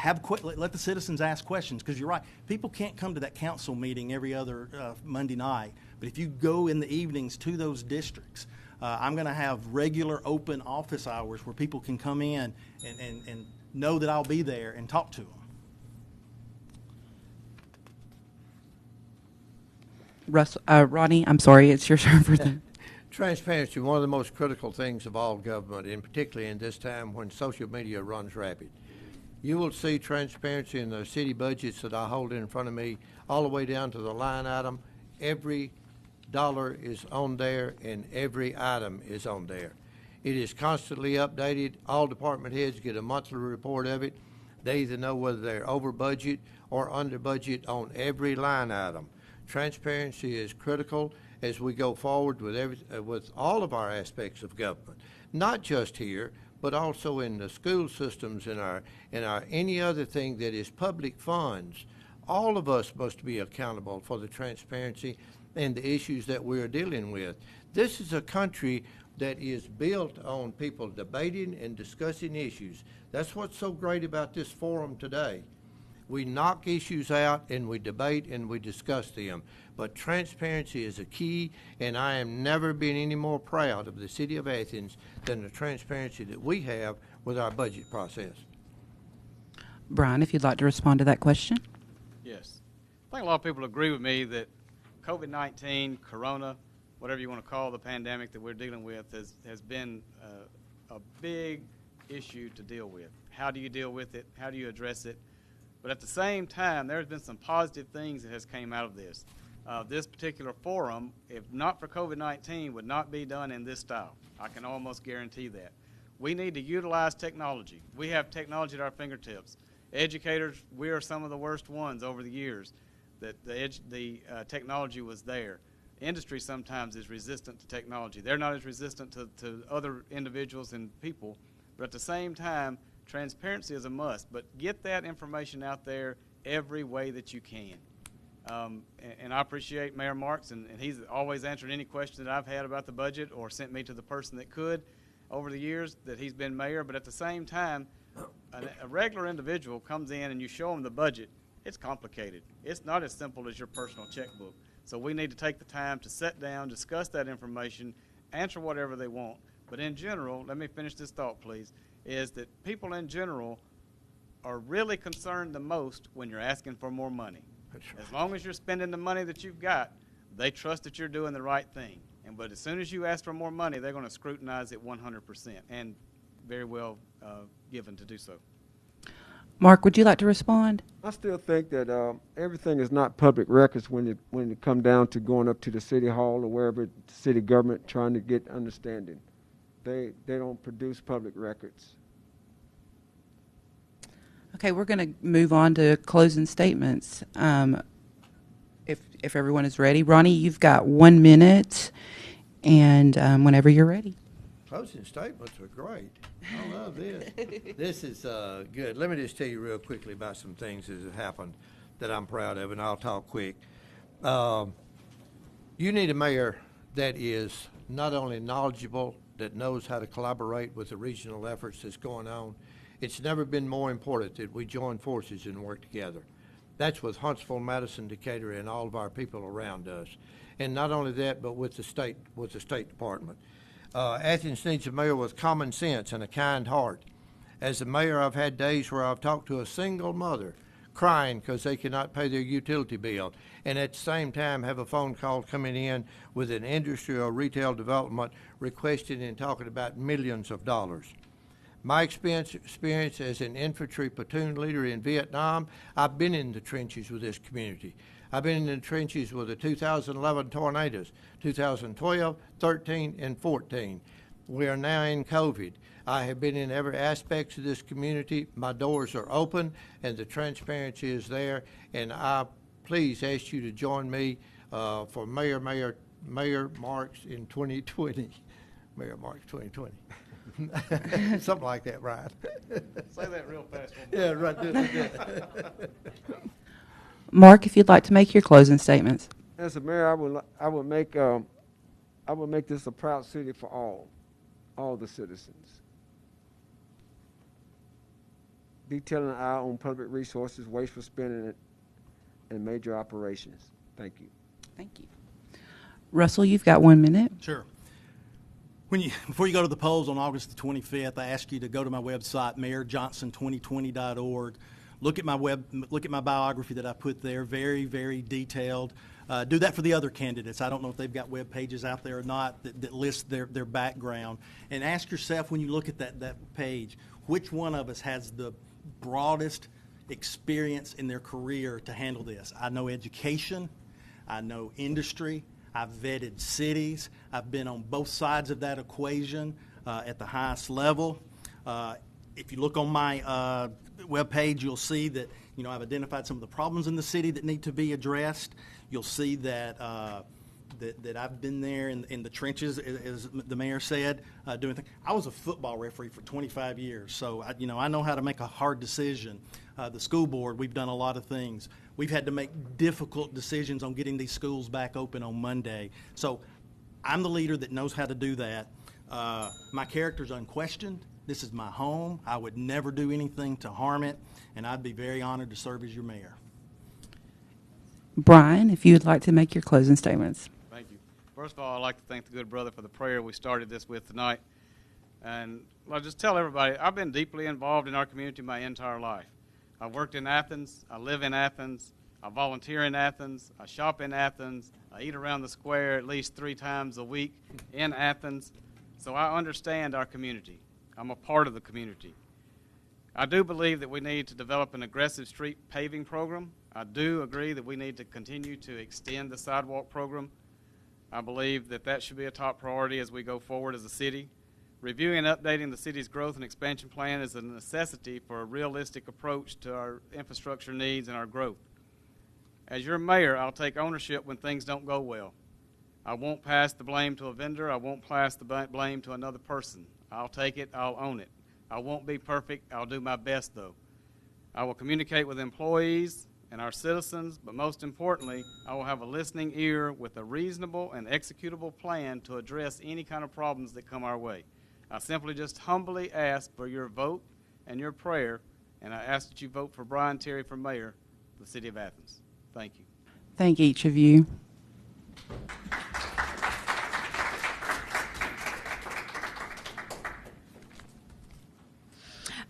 let the citizens ask questions, because you're right. People can't come to that council meeting every other Monday night. But if you go in the evenings to those districts, I'm going to have regular open office hours where people can come in and know that I'll be there and talk to them. Ronnie, I'm sorry, it's your turn for the... Transparency, one of the most critical things of all government, and particularly in this time when social media runs rapid. You will see transparency in the city budgets that I hold in front of me all the way down to the line item. Every dollar is on there and every item is on there. It is constantly updated. All department heads get a monthly report of it. They either know whether they're over budget or under budget on every line item. Transparency is critical as we go forward with all of our aspects of government, not just here, but also in the school systems, in our any other thing that is public funds. All of us must be accountable for the transparency and the issues that we are dealing with. This is a country that is built on people debating and discussing issues. That's what's so great about this forum today. We knock issues out and we debate and we discuss them. But transparency is a key, and I am never been any more proud of the city of Athens than the transparency that we have with our budget process. Brian, if you'd like to respond to that question. Yes. I think a lot of people agree with me that COVID-19, Corona, whatever you want to call the pandemic that we're dealing with, has been a big issue to deal with. How do you deal with it? How do you address it? But at the same time, there's been some positive things that has came out of this. This particular forum, if not for COVID-19, would not be done in this style. I can almost guarantee that. We need to utilize technology. We have technology at our fingertips. Educators, we are some of the worst ones over the years that the technology was there. Industry sometimes is resistant to technology. They're not as resistant to other individuals and people, but at the same time, transparency is a must, but get that information out there every way that you can. And I appreciate Mayor Marks, and he's always answered any question that I've had about the budget or sent me to the person that could over the years that he's been mayor. But at the same time, a regular individual comes in and you show them the budget, it's complicated. It's not as simple as your personal checkbook. So we need to take the time to sit down, discuss that information, answer whatever they want. But in general, let me finish this thought, please, is that people in general are really concerned the most when you're asking for more money. That's right. As long as you're spending the money that you've got, they trust that you're doing the right thing. But as soon as you ask for more money, they're going to scrutinize it 100%, and very well given to do so. Mark, would you like to respond? I still think that everything is not public records when it come down to going up to the city hall or wherever the city government trying to get understanding. They don't produce public records. Okay, we're going to move on to closing statements. If everyone is ready. Ronnie, you've got 1 minute, and whenever you're ready. Closing statements are great. I love this. This is good. Let me just tell you real quickly about some things that have happened that I'm proud of, and I'll talk quick. You need a mayor that is not only knowledgeable, that knows how to collaborate with the regional efforts that's going on. It's never been more important that we join forces and work together. That's with Huntsville, Madison, Decatur, and all of our people around us. And not only that, but with the State Department. Athens needs a mayor with common sense and a kind heart. As the mayor, I've had days where I've talked to a single mother crying because they cannot pay their utility bill, and at the same time have a phone call coming in with an industry or retail development requesting and talking about millions of dollars. My experience as an infantry platoon leader in Vietnam, I've been in the trenches with this community. I've been in the trenches with the 2011 tornadoes, 2012, 13, and 14. We are now in COVID. I have been in every aspect of this community. My doors are open, and the transparency is there. And I please ask you to join me for Mayor Marks in 2020. Mayor Marks 2020. Something like that, right? Say that real fast. Yeah, right. Mark, if you'd like to make your closing statements. As a mayor, I would make this a proud city for all the citizens. Detailing an eye on public resources, wasteful spending, and major operations. Thank you. Thank you. Russell, you've got 1 minute. Sure. Before you go to the polls on August the 25th, I ask you to go to my website, mayorjohnson2020.org. Look at my biography that I put there, very, very detailed. Do that for the other candidates. I don't know if they've got web pages out there or not that list their background. And ask yourself when you look at that page, which one of us has the broadest experience in their career to handle this? I know education, I know industry, I've vetted cities. I've been on both sides of that equation at the highest level. If you look on my webpage, you'll see that I've identified some of the problems in the city that need to be addressed. You'll see that that I've been there in the trenches, as the mayor said, doing things. I was a football referee for 25 years, so I know how to make a hard decision. The school board, we've done a lot of things. We've had to make difficult decisions on getting these schools back open on Monday. So I'm the leader that knows how to do that. My character's unquestioned. This is my home. I would never do anything to harm it, and I'd be very honored to serve as your mayor. Brian, if you would like to make your closing statements. Thank you. First of all, I'd like to thank the good brother for the prayer we started this with tonight. And I'll just tell everybody, I've been deeply involved in our community my entire life. I worked in Athens, I live in Athens, I volunteer in Athens, I shop in Athens, I eat around the square at least 3 times a week in Athens. So I understand our community. I'm a part of the community. I do believe that we need to develop an aggressive street paving program. I do agree that we need to continue to extend the sidewalk program. I believe that that should be a top priority as we go forward as a city. Reviewing and updating the city's growth and expansion plan is a necessity for a realistic approach to our infrastructure needs and our growth. As your mayor, I'll take ownership when things don't go well. I won't pass the blame to a vendor. I won't pass the blame to another person. I'll take it. I'll own it. I won't be perfect. I'll do my best, though. I will communicate with employees and our citizens, but most importantly, I will have a listening ear with a reasonable and executable plan to address any kind of problems that come our way. I simply just humbly ask for your vote and your prayer, and I ask that you vote for Brian Terry for mayor of the city of Athens. Thank you. Thank each of you.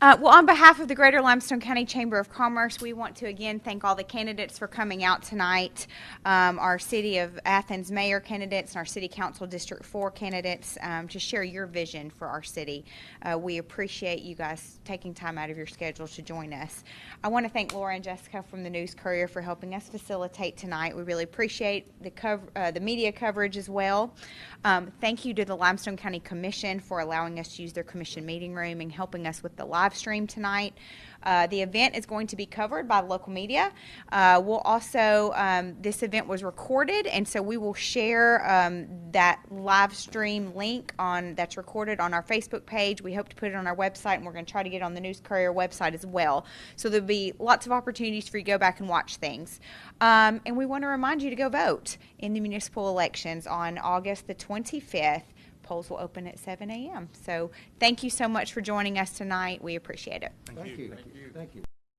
Well, on behalf of the Greater Limestone County Chamber of Commerce, we want to again thank all the candidates for coming out tonight, our City of Athens Mayor candidates and our City Council District 4 candidates, to share your vision for our city. We appreciate you guys taking time out of your schedule to join us. I want to thank Lora and Jessica from the News Courier for helping us facilitate tonight. We really appreciate the media coverage as well. Thank you to the Limestone County Commission for allowing us to use their commission meeting room and helping us with the live stream tonight. The event is going to be covered by local media. We'll also, this event was recorded, and so we will share that live stream link that's recorded on our Facebook page. We hope to put it on our website, and we're going to try to get it on the News Courier website as well. So there'll be lots of opportunities for you to go back and watch things. And we want to remind you to go vote in the municipal elections on August the 25th. Polls will open at 7 a.m. So thank you so much for joining us tonight. We appreciate it. Thank you. Thank you.